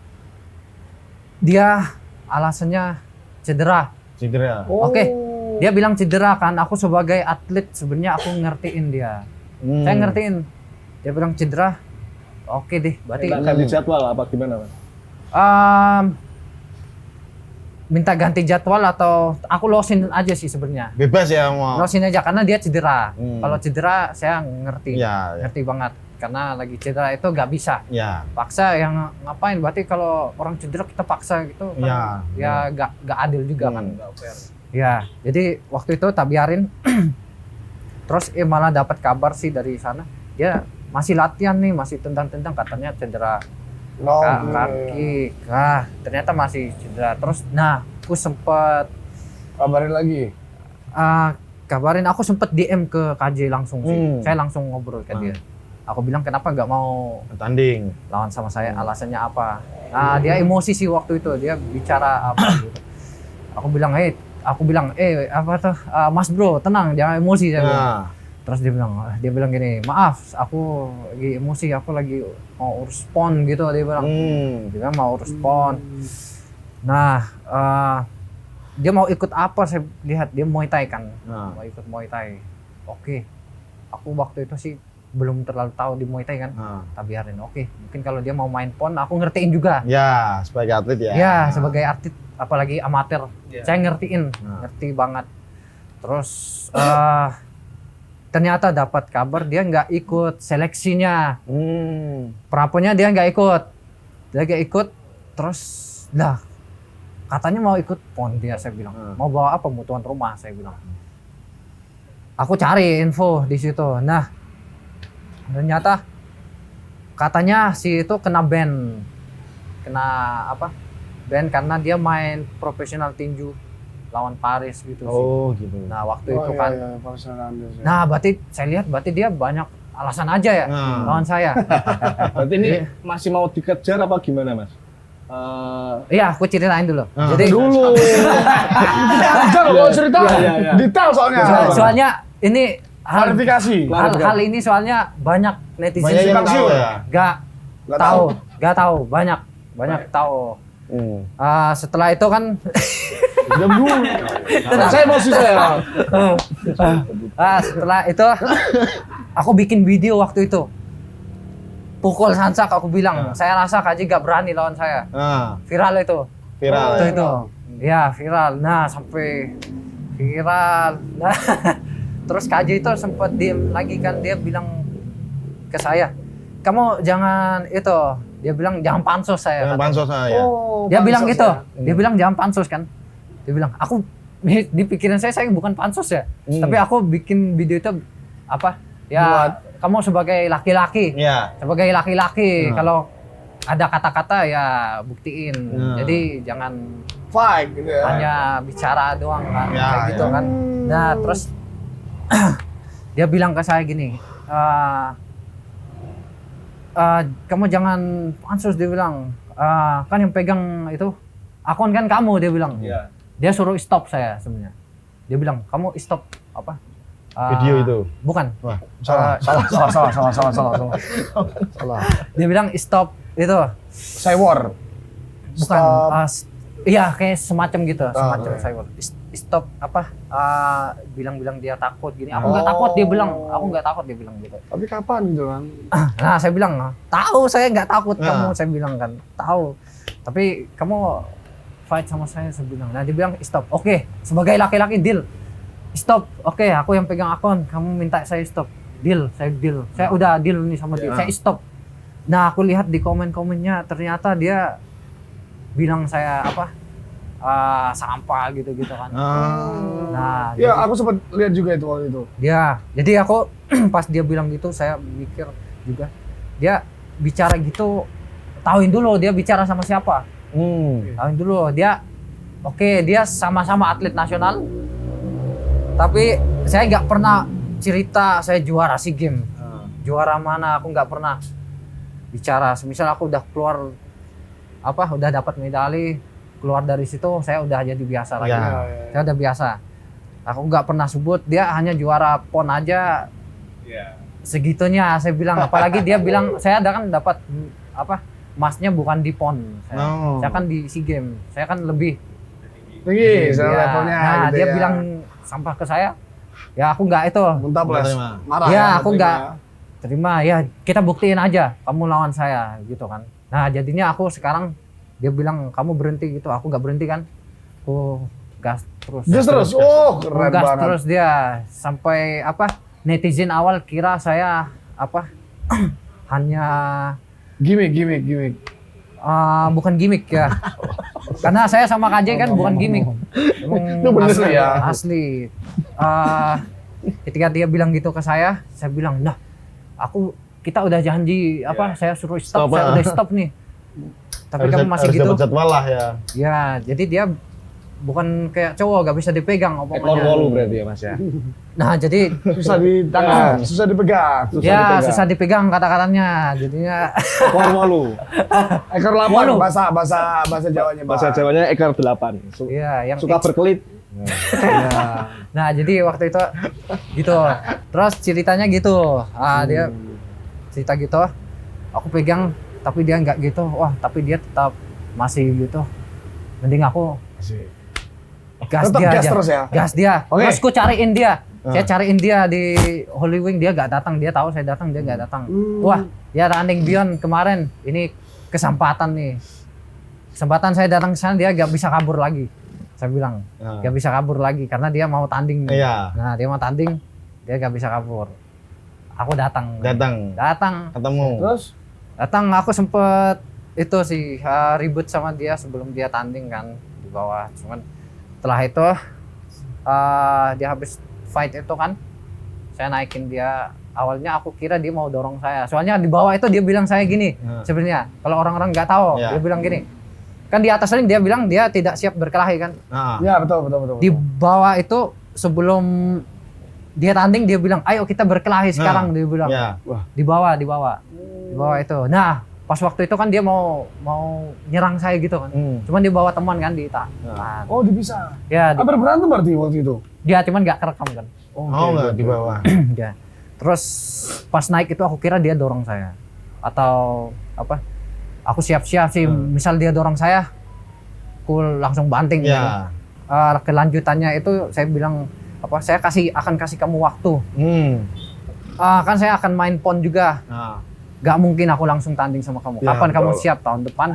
dia alasannya cedera. Cedera. Oke. Dia bilang cedera kan. Aku sebagai atlet sebenarnya aku ngertiin dia. Saya ngertiin. Dia bilang cedera. Oke deh, berarti Minta ganti jadwal apa gimana, Mas? minta ganti jadwal atau aku losin aja sih sebenarnya. Bebas ya mau. Losin aja karena dia cedera. Kalau cedera saya ngerti. Ya. Ngerti banget. Karena lagi cedera itu nggak bisa. Ya. Paksa yang ngapain? Berarti kalau orang cedera kita paksa gitu kan ya nggak adil juga kan. Ya, jadi waktu itu tak biarin. Terus malah dapat kabar sih dari sana. Dia masih latihan nih, masih tendang-tendang, katanya cedera kaki. Ternyata masih cedera. Terus aku sempet Kabarin lagi. kabarin, aku sempet DM ke KJ langsung sih. Saya langsung ngobrol ke dia. Aku bilang kenapa nggak mau Tanding. lawan sama saya, alasannya apa. Nah, dia emosi sih waktu itu, dia bicara apa gitu. Aku bilang, apa tuh, Mas Bro, tenang, jangan emosi, saya bilang. Terus dia bilang gini, maaf, aku lagi emosi, aku lagi mau urus pon gitu, dia bilang. Dia bilang mau urus pon. Nah, dia mau ikut apa, saya lihat dia Muay Thai kan, mau ikut Muay Thai. Oke, aku waktu itu sih belum terlalu tahu di Muay Thai kan, tak biarin. Oke, mungkin kalau dia mau main pon, aku ngertiin juga. Ya, sebagai atlet ya. Ya, sebagai atlet, apalagi amatir, saya ngertiin, ngerti banget. Terus ternyata dapat kabar dia nggak ikut seleksinya, praponya dia nggak ikut, terus katanya mau ikut pon dia, saya bilang. Mau bawa apa? Mau tuan rumah, saya bilang. Aku cari info di situ. Nah, ternyata katanya si itu kena ban. Kena apa? Ban karena dia main profesional tinju lawan Paris gitu sih. Oh gitu. Nah, waktu Oh, itu iya, kan. iya, Profesional Andes, ya. Nah, berarti saya lihat berarti dia banyak alasan aja ya lawan saya. Berarti ini masih mau dikejar apa gimana, Mas? Iya, aku ceritain dulu. Ah. Jadi Dulu. Kejar kalau cerita Iya. detail soalnya. soalnya ini Klarifikasi. hal ini soalnya banyak netizen Banyak yang Simpang tahu siur. ya. gak Nggak tahu, gak tahu, banyak tahu. Setelah itu kan Diam dulu. Saya emosi saya. setelah itu aku bikin video waktu itu. Pukul Sansak aku bilang, saya rasa KJ gak berani lawan saya. Nah, Viral itu. viral. Waktu itu. Ya, viral. Nah, sampai viral. Nah, terus KJ itu sempat diem lagi kan, dia bilang ke saya, "Kamu jangan itu." Dia bilang jangan pansos saya. Dengan katanya. pansos ya. Oh, Dia bilang pansos gitu. ya. Dia bilang jangan pansos kan. Dia bilang, "Aku di pikiran saya bukan pansos ya. Tapi aku bikin video itu apa? Ya, kamu sebagai laki-laki. Iya. Sebagai laki-laki kalau ada kata-kata ya buktiin. Jadi jangan Fight gitu ya. hanya bicara doang kan, Ya, kayak gitu ya. kan." Nah, terus dia bilang ke saya gini, "Kamu jangan pansus," dia bilang. Kan yang pegang itu akun kan kamu," dia bilang. Iya. Dia suruh stop saya sebenarnya. Dia bilang, "Kamu stop apa? Video itu. Bukan. Wah, Salah. Dia bilang stop itu. Saya war. Bukan. Iya, kayak semacam gitu, semacam cyber. Stop apa? Bilang-bilang dia takut gini. Aku nggak takut, dia bilang. Aku nggak takut, dia bilang gitu. Tapi kapan gitu kan? Nah, saya bilang, "Tahu saya nggak takut kamu," saya bilang kan. "Tahu. Tapi kamu fight sama saya," bilang. Nah, dia bilang stop. Oke, sebagai laki-laki deal. Stop. Oke, aku yang pegang akun. Kamu minta saya stop. Deal, saya deal. Saya udah deal nih sama dia. Saya stop. Nah, aku lihat di komen-komennya ternyata dia bilang saya apa? Sampah gitu-gitu kan. Nah, Ya, aku sempat lihat juga itu waktu itu. dia, jadi aku pas dia bilang gitu saya mikir juga dia bicara gitu, tahuin dulu dia bicara sama siapa. Tahuin dulu dia, oke, dia sama-sama atlet nasional, tapi saya nggak pernah cerita saya juara SEA Games. Juara mana aku nggak pernah bicara. Semisal aku udah keluar apa, udah dapat medali, keluar dari situ saya udah jadi biasa lagi. Ya. Saya udah biasa. Aku nggak pernah sebut, dia hanya juara PON aja. Segitunya saya bilang, apalagi dia bilang saya ada kan dapat apa, emasnya bukan di PON. Saya kan di SEA Games. Saya kan lebih Tinggi, Iya. levelnya Nah, gitu dia ya. bilang sampah ke saya. Ya aku nggak itu. Muntah plus. terima. Marah Ya, ya, aku terima. nggak terima. Ya kita buktiin aja kamu lawan saya gitu kan. Nah, jadinya aku sekarang dia bilang kamu berhenti gitu. Aku nggak berhenti kan. Aku gas terus. Gas terus. Oh, Aku keren gas banget. terus dia sampai apa? Netizen awal kira saya apa? hanya Gimik. bukan gimmick ya. Karena saya sama KJ kan bukan gimmick. Itu bener Asli ya. Asli. Ketika dia bilang gitu ke saya bilang, "Nah, kita udah janji apa? Saya suruh stop, Stop, saya udah stop nih. Tapi kamu masih harus gitu." dapat jadwal lah ya. Ya, jadi dia bukan kayak cowok gak bisa dipegang Ekor omongannya. wolu berarti ya, Mas ya. Nah, jadi Susah di tangan, susah dipegang. susah dipegang kata-katanya. Jadinya Ekor wolu. Ekor Walu. lapar bahasa Jawanya, Pak. Bahasa Jawanya ekor 8. iya, yang Suka berkelit. Nah, jadi waktu itu gitu. Terus ceritanya gitu. Dia cerita gitu. Aku pegang, tapi dia nggak gitu. Wah, tapi dia tetap masih gitu. Mending aku gas Tetap dia gas aja. terus ya? Gas dia. Oke. Terus ku cariin dia. Saya cariin dia di Holy Wing, dia nggak datang. Dia tahu saya datang, dia nggak datang. Wah, ya Running Beyond kemarin. Ini kesempatan nih. Kesempatan saya datang ke sana, dia nggak bisa kabur lagi. Saya bilang, nggak bisa kabur lagi karena dia mau tanding. Iya. Nah, dia mau tanding, dia nggak bisa kabur. Aku datang. Ketemu. Terus Datang, aku sempet itu sih ribut sama dia sebelum dia tanding kan di bawah. Cuman setelah itu dia habis fight itu kan, saya naikin dia awalnya aku kira dia mau dorong saya. Soalnya di bawah itu dia bilang saya gini, sebenarnya kalau orang-orang nggak tahu, dia bilang gini. Kan di atas ring dia bilang dia tidak siap berkelahi kan. Ya betul. Di bawah itu sebelum dia tanding dia bilang, ayo kita berkelahi sekarang, dia bilang. Wah, di bawah itu. Nah, pas waktu itu kan dia mau nyerang saya gitu kan. Cuman dia bawa teman kan di Oh, dipisah. Ya, Berantem berarti waktu itu. dia cuman nggak kerekam kan. Enggak di bawah. Ya. Terus pas naik itu aku kira dia dorong saya atau apa? Aku siap-siap sih. Misal dia dorong saya, aku langsung banting. Gitu. Kelanjutannya itu saya bilang apa? Saya akan kasih kamu waktu. Kan saya akan main pon juga. Gak mungkin aku langsung tanding sama kamu. Kapan kamu siap? Tahun depan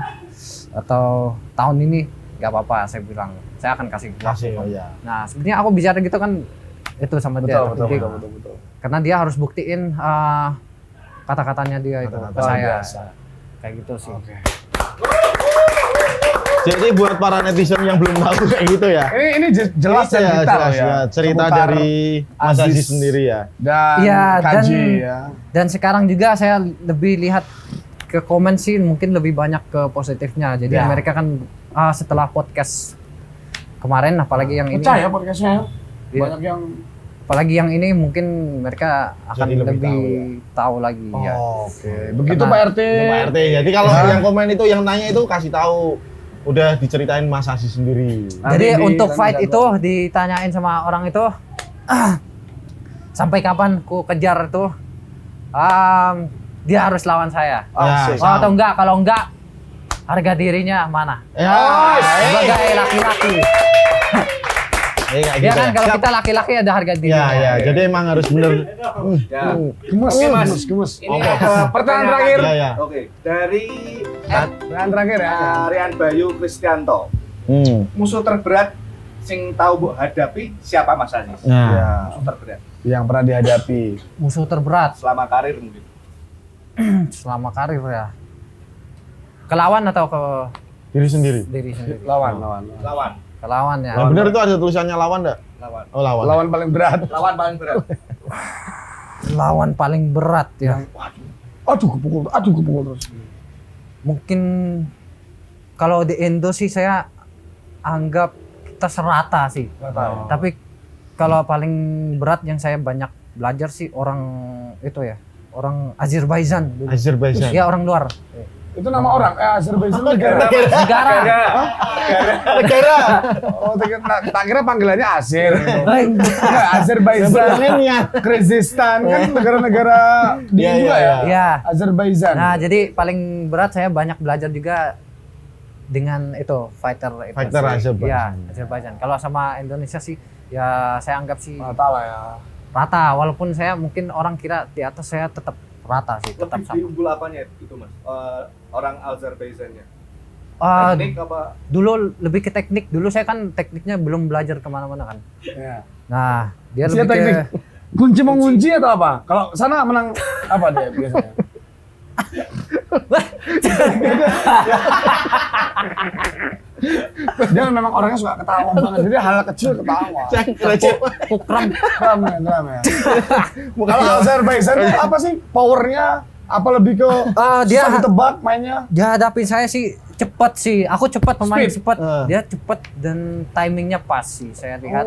atau tahun ini? Gak apa-apa. Saya bilang saya akan kasih waktu. Nah sebenarnya aku bicara gitu kan itu sama dia. Betul. Karena dia harus buktiin kata-katanya dia itu ke saya. Kayak gitu sih. Jadi buat para netizen yang belum tahu kayak gitu ya. Ini jelas dan detail ya. Cerita Seputar dari Mas Aziz sendiri ya. Dan Kaji ya. Dan sekarang juga saya lebih lihat ke komen sih mungkin lebih banyak ke positifnya. Jadi mereka kan setelah podcast kemarin apalagi yang ini. Pecah ya podcastnya. Banyak yang apalagi yang ini mungkin mereka akan Jadi lebih tahu tahu lagi ya. Oke. Begitu Karena- Pak RT. Pak RT. Jadi kalau yang komen itu yang nanya itu kasih tahu udah diceritain Mas Aziz sendiri. Jadi untuk fight itu ditanyain sama orang itu sampai kapan ku kejar itu dia harus lawan saya. Atau enggak, kalau enggak harga dirinya mana? Sebagai laki-laki. Kayak Ya gitu kan kalau kita laki-laki ada harga diri. ya. Jadi emang harus bener. Gemes. Ini Pertanyaan terakhir. Ya. Oke, dari Pertanyaan terakhir ya. Rian Bayu Kristianto. Musuh terberat sing tahu mbok hadapi siapa Mas Aziz? Nah. Musuh terberat Yang pernah dihadapi. Musuh terberat selama karir mungkin. selama karir ya. Ke lawan atau ke Diri sendiri. diri sendiri? Lawan. Ke lawan ya. Yang bener itu ada tulisannya lawan enggak? Lawan. Oh, lawan. Lawan paling berat. Lawan paling berat. Lawan paling berat ya. Aduh kepukul terus. Mungkin kalau di Indo sih saya anggap kita serata sih. Tapi kalau paling berat yang saya banyak belajar sih orang itu ya, orang Azerbaijan dulu. Azerbaijan. Ya orang luar. Itu nama orang. Azerbaijan negara. Negara. Oh, tak kira panggilannya Azer. Enggak. Azerbaijan, Kyrgyzstan kan negara-negara di India ya. Ya. Azerbaijan. Nah, jadi paling berat saya banyak belajar juga dengan itu fighter itu. Fighter sih. Azerbaijan. Ya, Azerbaijan. Kalau sama Indonesia sih ya saya anggap sih Nggak tahu ya. rata, walaupun saya mungkin orang kira di atas saya tetap rata sih, tetap Lebih sama. diunggul apanya itu Mas? Orang Azerbaijannya. Ah, Teknik apa? dulu lebih ke teknik. Dulu saya kan tekniknya belum belajar kemana-mana kan. Ya. Nah, dia Siapa lebih teknik? ke Kunci mengunci atau apa? Kalau sana menang apa dia biasanya? Dia memang orangnya suka ketawa banget. Jadi hal kecil ketawa. kukram. Kram ya. Kalau Azerbaijan itu apa sih powernya? Apa lebih ke Dia susah ditebak mainnya? dia hadapin saya sih cepat sih. Aku cepat pemain Speed. cepat. Dia cepat dan timingnya pas sih. Saya lihat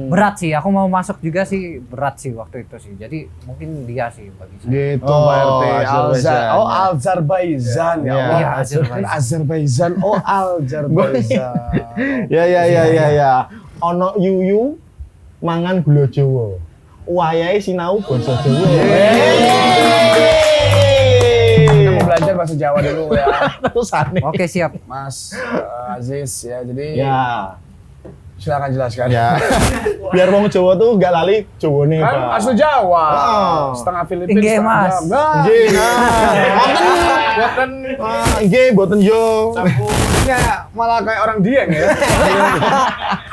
berat sih. Aku mau masuk juga sih berat sih waktu itu sih. Jadi mungkin dia sih bagi saya. Gitu Oh, Pak RT. Azerbaijan. Azerbaijan ya. Allah. Iya, Azerbaijan. Azerbaijan. Oh, Azerbaijan. Ya. Ono yuyu mangan gula Jawa. Wayahe sinau basa Jawa. Kita mau belajar bahasa Jawa dulu ya. Terusane. Oke, siap. Mas Aziz ya. Jadi Ya. silakan jelaskan. Ya. Biar wong Jawa tuh enggak lali Jawane, Kan Pak. asli Jawa. Oh. Setengah Filipina, Nggih, setengah Mas. Jawa. Nah, Nggih. Nggih, boten yo. ya, malah kayak orang Dieng ya.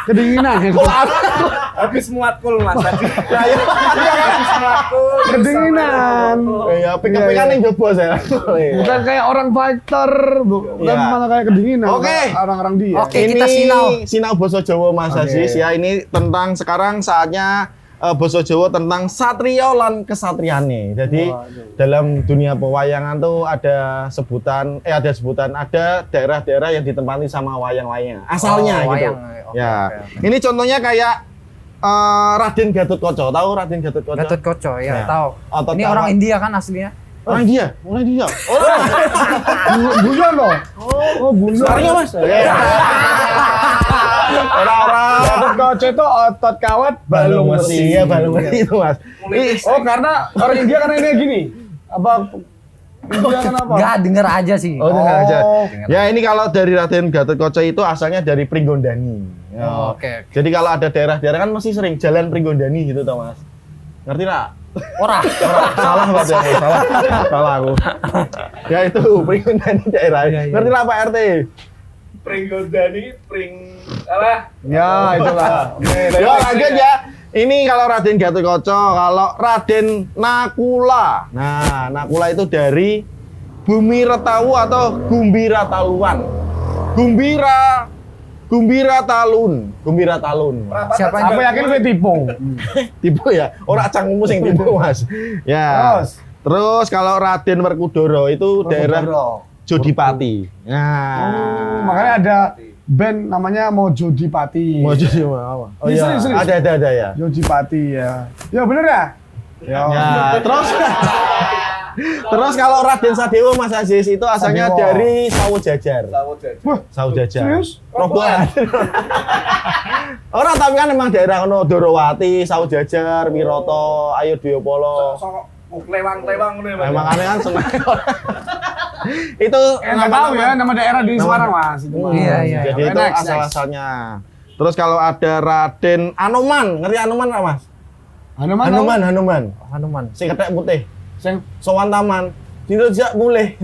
Kedinginan ya. Habis muatkul Mas tadi. Habis muatkul. Kedinginan. Ya, PKP-an yang coba saya. Bukan kayak orang fighter, bukan Iya. malah kayak kedinginan. Oke. Orang-orang dia. Oke, kita sinau. Sinau basa Jawa Mas Oke. Aziz ya. Ini tentang sekarang saatnya basa Jawa tentang satria lan kesatriane. Jadi dalam dunia pewayangan tuh ada sebutan ada daerah-daerah yang ditempati sama wayang-wayang. Asalnya gitu. wayang. Ya. Oke. Ini contohnya kayak Raden Gatotkaca. Tahu Raden Gatotkaca? Gatotkaca, ya, Ya. tahu. Otot Ini kawat. orang India kan aslinya? Orang India. Guyon loh. Oh, guyon. Sekarang ya, Mas. Orang-orang Gatotkaca itu otot kawat balung besi. Iya, balung besi itu, Mas. Oh, karena orang India karena ini gini. Apa India kenapa? Enggak, denger aja sih. Oh, dengar aja. Oh. Ya, ini kalau dari Raden Gatotkaca itu asalnya dari Pringgondani. Ya. Oh, oke. Jadi kalau ada daerah-daerah kan mesti sering jalan Pringgondani gitu, toh, Mas. Ngerti nggak? Ora. Salah Pak ya, salah aku. Ya itu Pringgondani daerah. Ngerti nggak Pak RT? Ya, itulah. Yo lanjut ya. Ini kalau Raden Gatotkaca, kalau Raden Nakula. Nah, Nakula itu dari Bumi Retawu atau Gumbira Taluan. Gumbira Talun. Siapa Aku yakin gue tipu. Tipu ya? Orang cangmu sing tipu, Mas. Ya. Terus kalau Raden Werkudara itu daerah Jodipati. Nah, Makanya ada band namanya Mojodipati. mau jadi apa? Oh iya, Serius. ada ya. Jodipati ya. Ya bener ya? Ya, terus kalau Raden Sadewa Mas Aziz itu asalnya Sadewa. dari Sawo Jajar. Wah, Sawo Jajar. serius? Roboan. Orang tapi kan emang daerah kono Dorowati, Sawo Jajar, Wiroto, Ayo Diopolo. Lewang-lewang nih. Emang aneh kan seneng. Itu Nggak tahu ya nama daerah di Semarang Mas. Itu mah. Iya. Jadi Oke, itu next. asal-asalnya. Terus kalau ada Raden Anoman, ngerti Anoman nggak Mas? Hanuman. Hanuman. Si ketek putih. Yang Sowan taman. Tidak mulai.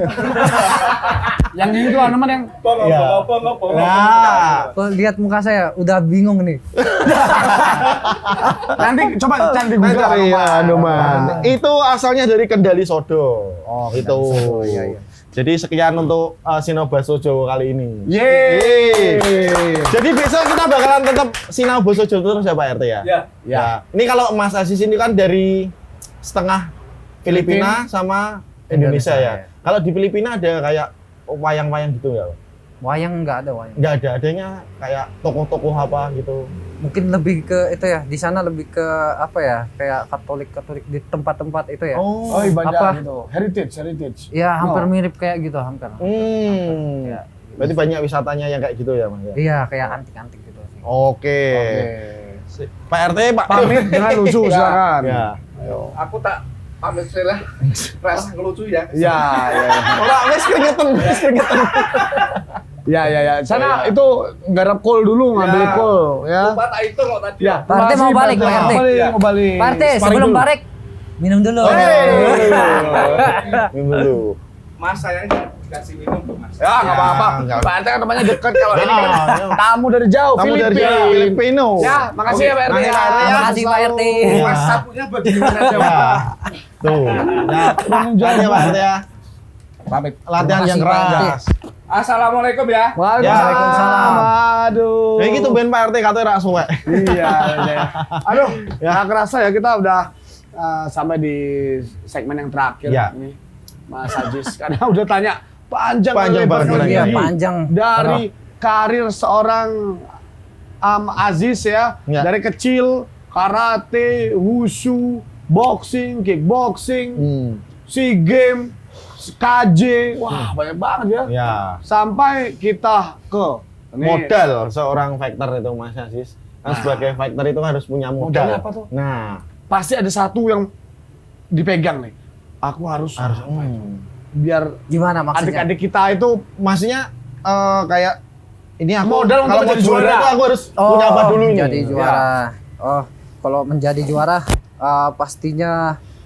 yang itu Hanuman yang Ya. Nah, Tuh, lihat muka saya, udah bingung nih. nanti coba cari di Google Hanuman. Itu asalnya dari Kendali Sodo. Oh, itu. Iya. Jadi sekian untuk Sinau Baso Jawa kali ini. Yeay. Jadi besok kita bakalan tetap Sinau Baso Jawa terus ya Pak RT ya? Ya. Ini kalau Mas Aziz ini kan dari setengah Filipina sama Indonesia ya. Kalau di Filipina ada kayak wayang-wayang gitu nggak? Wayang nggak ada wayang. Nggak ada, adanya kayak tokoh-tokoh apa gitu. Mungkin lebih ke itu ya, di sana lebih ke apa ya, kayak Katolik di tempat-tempat itu ya. Oh, ibadah Apa? gitu. Heritage. Ya hampir mirip kayak gitu, hampir. Hmm. Berarti banyak wisatanya yang kayak gitu ya Mas? Ya? Iya, kayak antik-antik gitu sih. Oke. Pak RT, Pak. Pamit dengan lucu silakan. Ya. Aku tak pamit lah. Rasa ngelucu ya. Ya. Orang wes keringetan. Ya. Sana itu garap kol dulu, ngambil kol ya. Lupa tak itu kok tadi. Ya. Pak RT mau balik, Pak RT. Mau balik. Pak RT, Sparring sebelum dulu. balik, minum dulu. Minum dulu. Mas sayangnya dikasih minum tuh Mas. Ya, nggak apa-apa. nggak- Pak RT kan namanya dekat kalau ini kan tamu dari jauh, Tamu dari Filipina. Filipino. Ya, makasih ya Pak RT. Makasih, ya. Pak RT. Terima kasih Pak RT. Mas sapunya bagaimana aja. Ya. Tuh. Nah, latihan ya Pak RT ya. Pamit. Latihan Terima yang kasih, Pak keras. Assalamualaikum ya. Waalaikumsalam. Aduh. Ya gitu ben Pak RT katanya rak suwek. Iya. Aduh, ya nggak kerasa ya kita udah sampai di segmen yang terakhir Ya. ini. Mas Ajis karena udah tanya panjang Panjang lebar banget, kali Iya, ini. panjang. Dari karir seorang Aziz ya, Ya. dari kecil karate, wushu, boxing, kickboxing, SEA Games, KJ, wah banyak banget ya. Ya. Sampai kita ke ini. Modal seorang fighter itu Mas Aziz. Kan sebagai fighter itu harus punya modal. Modalnya apa tuh? Nah, Pasti ada satu yang dipegang nih. Aku harus biar Gimana maksudnya? adik-adik kita itu maksudnya kayak ini aku Modal untuk kalau mau menjadi juara juara. itu aku harus punya apa dulu ini? Menjadi juara. Oh, kalau menjadi juara pastinya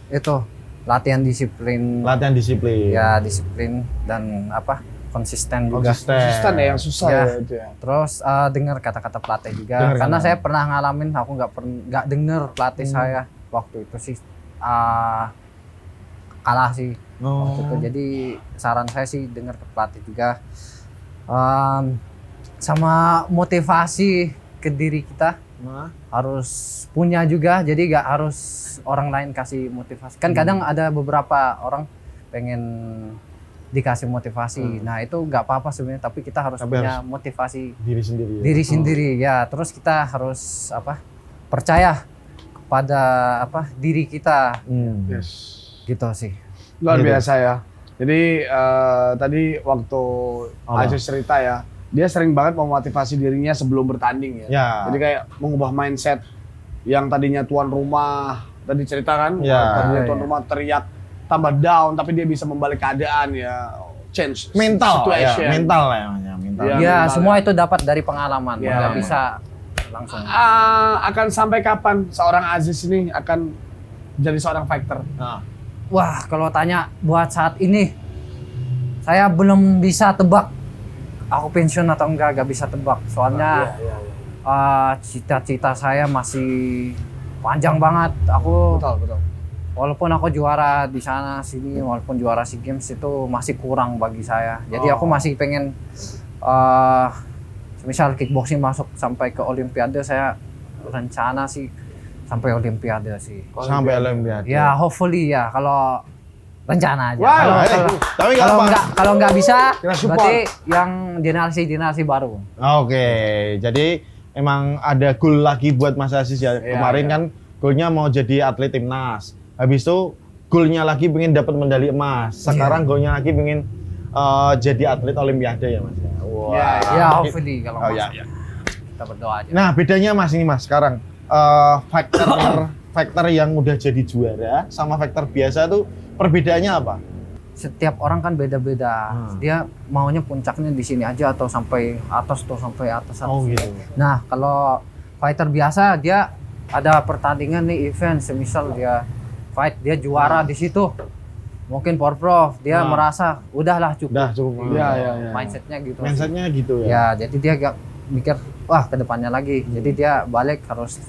itu latihan disiplin. Latihan disiplin. Ya, disiplin dan konsisten juga. konsisten ya yang susah Ya. ya itu ya. Terus dengar kata-kata pelatih juga. Dengar Karena kata. saya pernah ngalamin, aku nggak dengar pelatih saya waktu itu sih kalah sih. Waktu itu. Jadi saran saya sih dengar ke pelatih juga. Sama motivasi ke diri kita harus punya juga, jadi nggak harus orang lain kasih motivasi. Kan kadang ada beberapa orang pengen dikasih motivasi, nah itu nggak apa-apa sebenarnya, tapi kita harus punya motivasi Diri sendiri. Ya? diri sendiri ya. Terus kita harus percaya kepada diri kita, Yes. gitu sih. Luar biasa ya. Jadi tadi waktu Aziz cerita ya, dia sering banget memotivasi dirinya sebelum bertanding ya. Ya. Jadi kayak mengubah mindset yang tadinya tuan rumah, tadi cerita kan, Ya. tadinya tuan rumah teriak tambah down, tapi dia bisa membalik keadaan ya, change Mental, ya, situation. mental lah namanya, mental. Iya. Ya, mental semua ya. itu dapat dari pengalaman, Ya. nggak bisa langsung. Akan sampai kapan seorang Aziz ini akan jadi seorang fighter? Nah, Wah, kalau tanya buat saat ini, saya belum bisa tebak. Aku pensiun atau enggak, gak bisa tebak. Soalnya cita-cita saya masih panjang banget. Aku Betul. walaupun aku juara di sana sini, walaupun juara SEA Games itu masih kurang bagi saya. Jadi aku masih pengen, misal kickboxing masuk sampai ke Olimpiade, saya rencana sih sampai Olimpiade sih. sampai Olimpiade. Ya, hopefully ya, kalau rencana aja. Wah, tapi nggak apa. Kalau nggak bisa, Kita support. berarti yang generasi baru. Oke, jadi emang ada goal lagi buat Mas Aziz ya. Iya, Kemarin iya. kan goalnya mau jadi atlet timnas. Habis itu goalnya lagi pengen dapat medali emas. Sekarang goalnya lagi pengen jadi atlet Olimpiade ya Mas. Wah. Iya, Ya, hopefully kalau Oh masuk. ya, ya. Kita berdoa aja. Nah bedanya Mas ini Mas sekarang fighter yang udah jadi juara sama fighter biasa tuh perbedaannya apa? Setiap orang kan beda-beda. Dia maunya puncaknya di sini aja atau sampai atas Oh gitu. Nah, kalau fighter biasa dia ada pertandingan nih, event, semisal dia fight, dia juara di situ. Mungkin Porprov, dia merasa udahlah cukup. Udah cukup. Iya. Mindsetnya gitu. sih. Mindsetnya gitu ya. Ya, jadi dia gak mikir wah ke depannya lagi. Jadi dia balik harus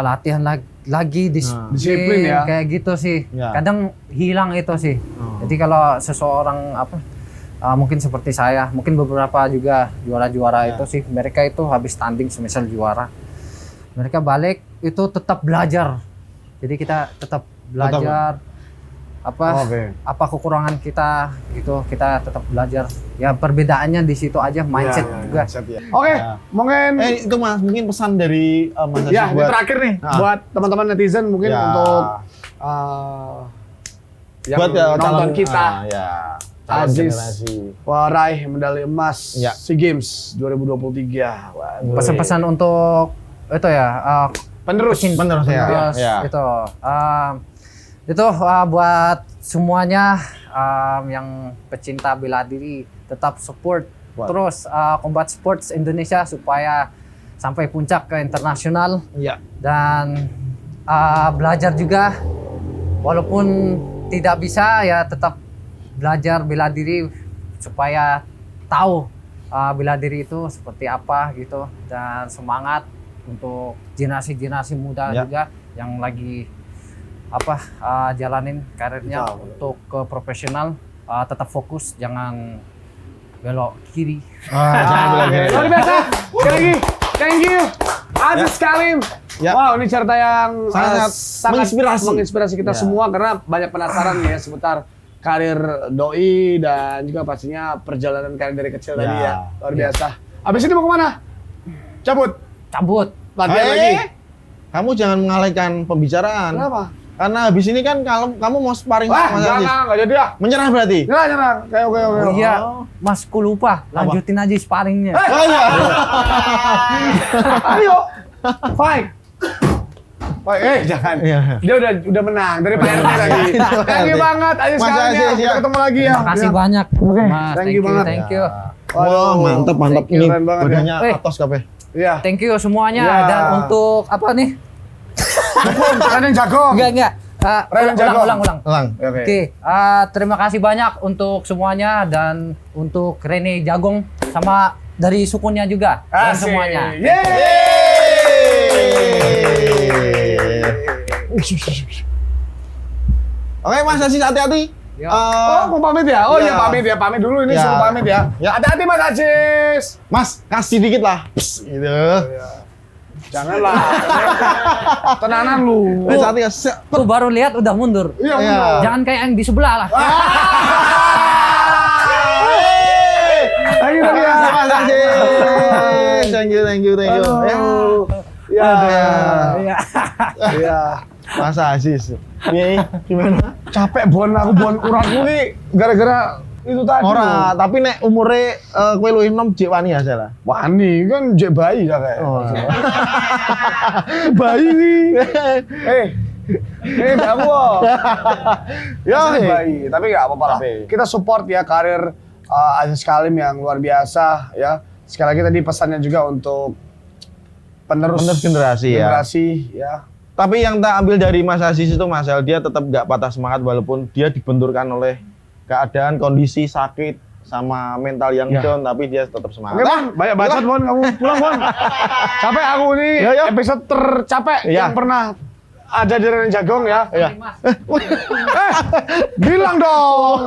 latihan lagi Disiplin ya. kayak gitu sih. Ya. Kadang hilang itu sih. Jadi kalau seseorang mungkin seperti saya, mungkin beberapa juga juara-juara itu sih, mereka itu habis tanding semisal juara, mereka balik itu tetap belajar. Jadi kita tetap belajar apa kekurangan kita gitu, kita tetap belajar. Ya perbedaannya di situ aja, mindset juga. Oke, mungkin Itu Mas mungkin pesan dari Mas Aziz ya ini buat terakhir nih buat teman-teman netizen mungkin Ya. untuk yang buat nonton calon kita. ya. Calon Aziz generasi. meraih medali emas Ya. SEA Games 2023. Wah, Pesan-pesan untuk itu ya, penerus. Bener ya. terus Ya. itu buat semuanya yang pecinta bela diri, tetap support terus Combat Sports Indonesia supaya sampai puncak ke internasional. Ya. Dan belajar juga, walaupun tidak bisa ya tetap belajar bela diri supaya tahu bela diri itu seperti apa gitu, dan semangat untuk generasi muda juga yang lagi jalanin karirnya untuk ke profesional. Tetap fokus, jangan belok kiri. Jangan bilang gini. Luar biasa. Sekali lagi, thank you Aziz Kalim. Ya. Wow, ini cerita yang Sangat menginspirasi kita semua, karena banyak penasaran ya seputar karir doi dan juga pastinya perjalanan karir dari kecil tadi ya. Luar biasa. Abis ini mau kemana? Cabut. Latihan lagi. Kamu jangan mengalihkan pembicaraan. Kenapa? Karena habis ini kan kamu mau sparring Wah, sama Mas Aziz. jangan, nggak jadi ya. Menyerah berarti? Nyerang. Oke. Oh iya, Mas, ku lupa. Lanjutin aja sparringnya. Oh iya. Ayo, fight. Jangan. Iya. Dia udah menang dari Pak RT lagi. Thank you banget Aziz Mas Kalim Aziz, ya. ya. Kita ketemu lagi ya. Terima kasih Ya. banyak, Mas. thank you banget. Thank you. Wah, Waduh, mantap. thank you, Ini keren banget ya. badannya Eh. atas kape. Iya. Thank you semuanya. Ya. Dan untuk apa nih? Raden Jago. Enggak. Raden Jago. Ulang. Elang. Oke. Terima kasih banyak untuk semuanya, dan untuk Rene Jagong sama dari sukunnya juga, dan Asik. semuanya. Oke Mas Aziz, hati-hati. Oh, mau pamit ya? Oh iya pamit dulu ini Ya. suruh pamit ya. Ya. Hati-hati Mas Aziz. Mas, kasih dikit lah. Psst, gitu. Janganlah. Tenanan lu. Hati ya. Aku baru lihat udah mundur. Iya, Iya. bener. Jangan kayak yang di sebelah lah. Ayo ya. Mas Aziz. Thank you. Aduh. Ya. Iya. Iya. Mas Aziz. Gimana? Capek bon uratku nih gara-gara itu tadi. Ora, tapi nek umure kowe luwih enom jek wani ya salah. Wani kan jek bayi lah kayak. Oh. Bayi nih. Kamu. Ya, Masih bayi, tapi nggak apa-apa lah. Tapi- Kita support ya karir Aziz Kalim yang luar biasa ya. Sekali lagi tadi pesannya juga untuk penerus generasi ya. generasi ya. Tapi yang tak ambil dari Mas Aziz itu Mas El, dia tetap nggak patah semangat walaupun dia dibenturkan oleh keadaan kondisi sakit sama mental yang Ya. down, tapi dia tetap Oke semangat. Bon, banyak bacot Bon, kamu pulang Bon. Capek aku nih, Ya, ya. episode tercapek Ya. yang pernah ada di Rene Jagong ya. Iya. Bilang dong.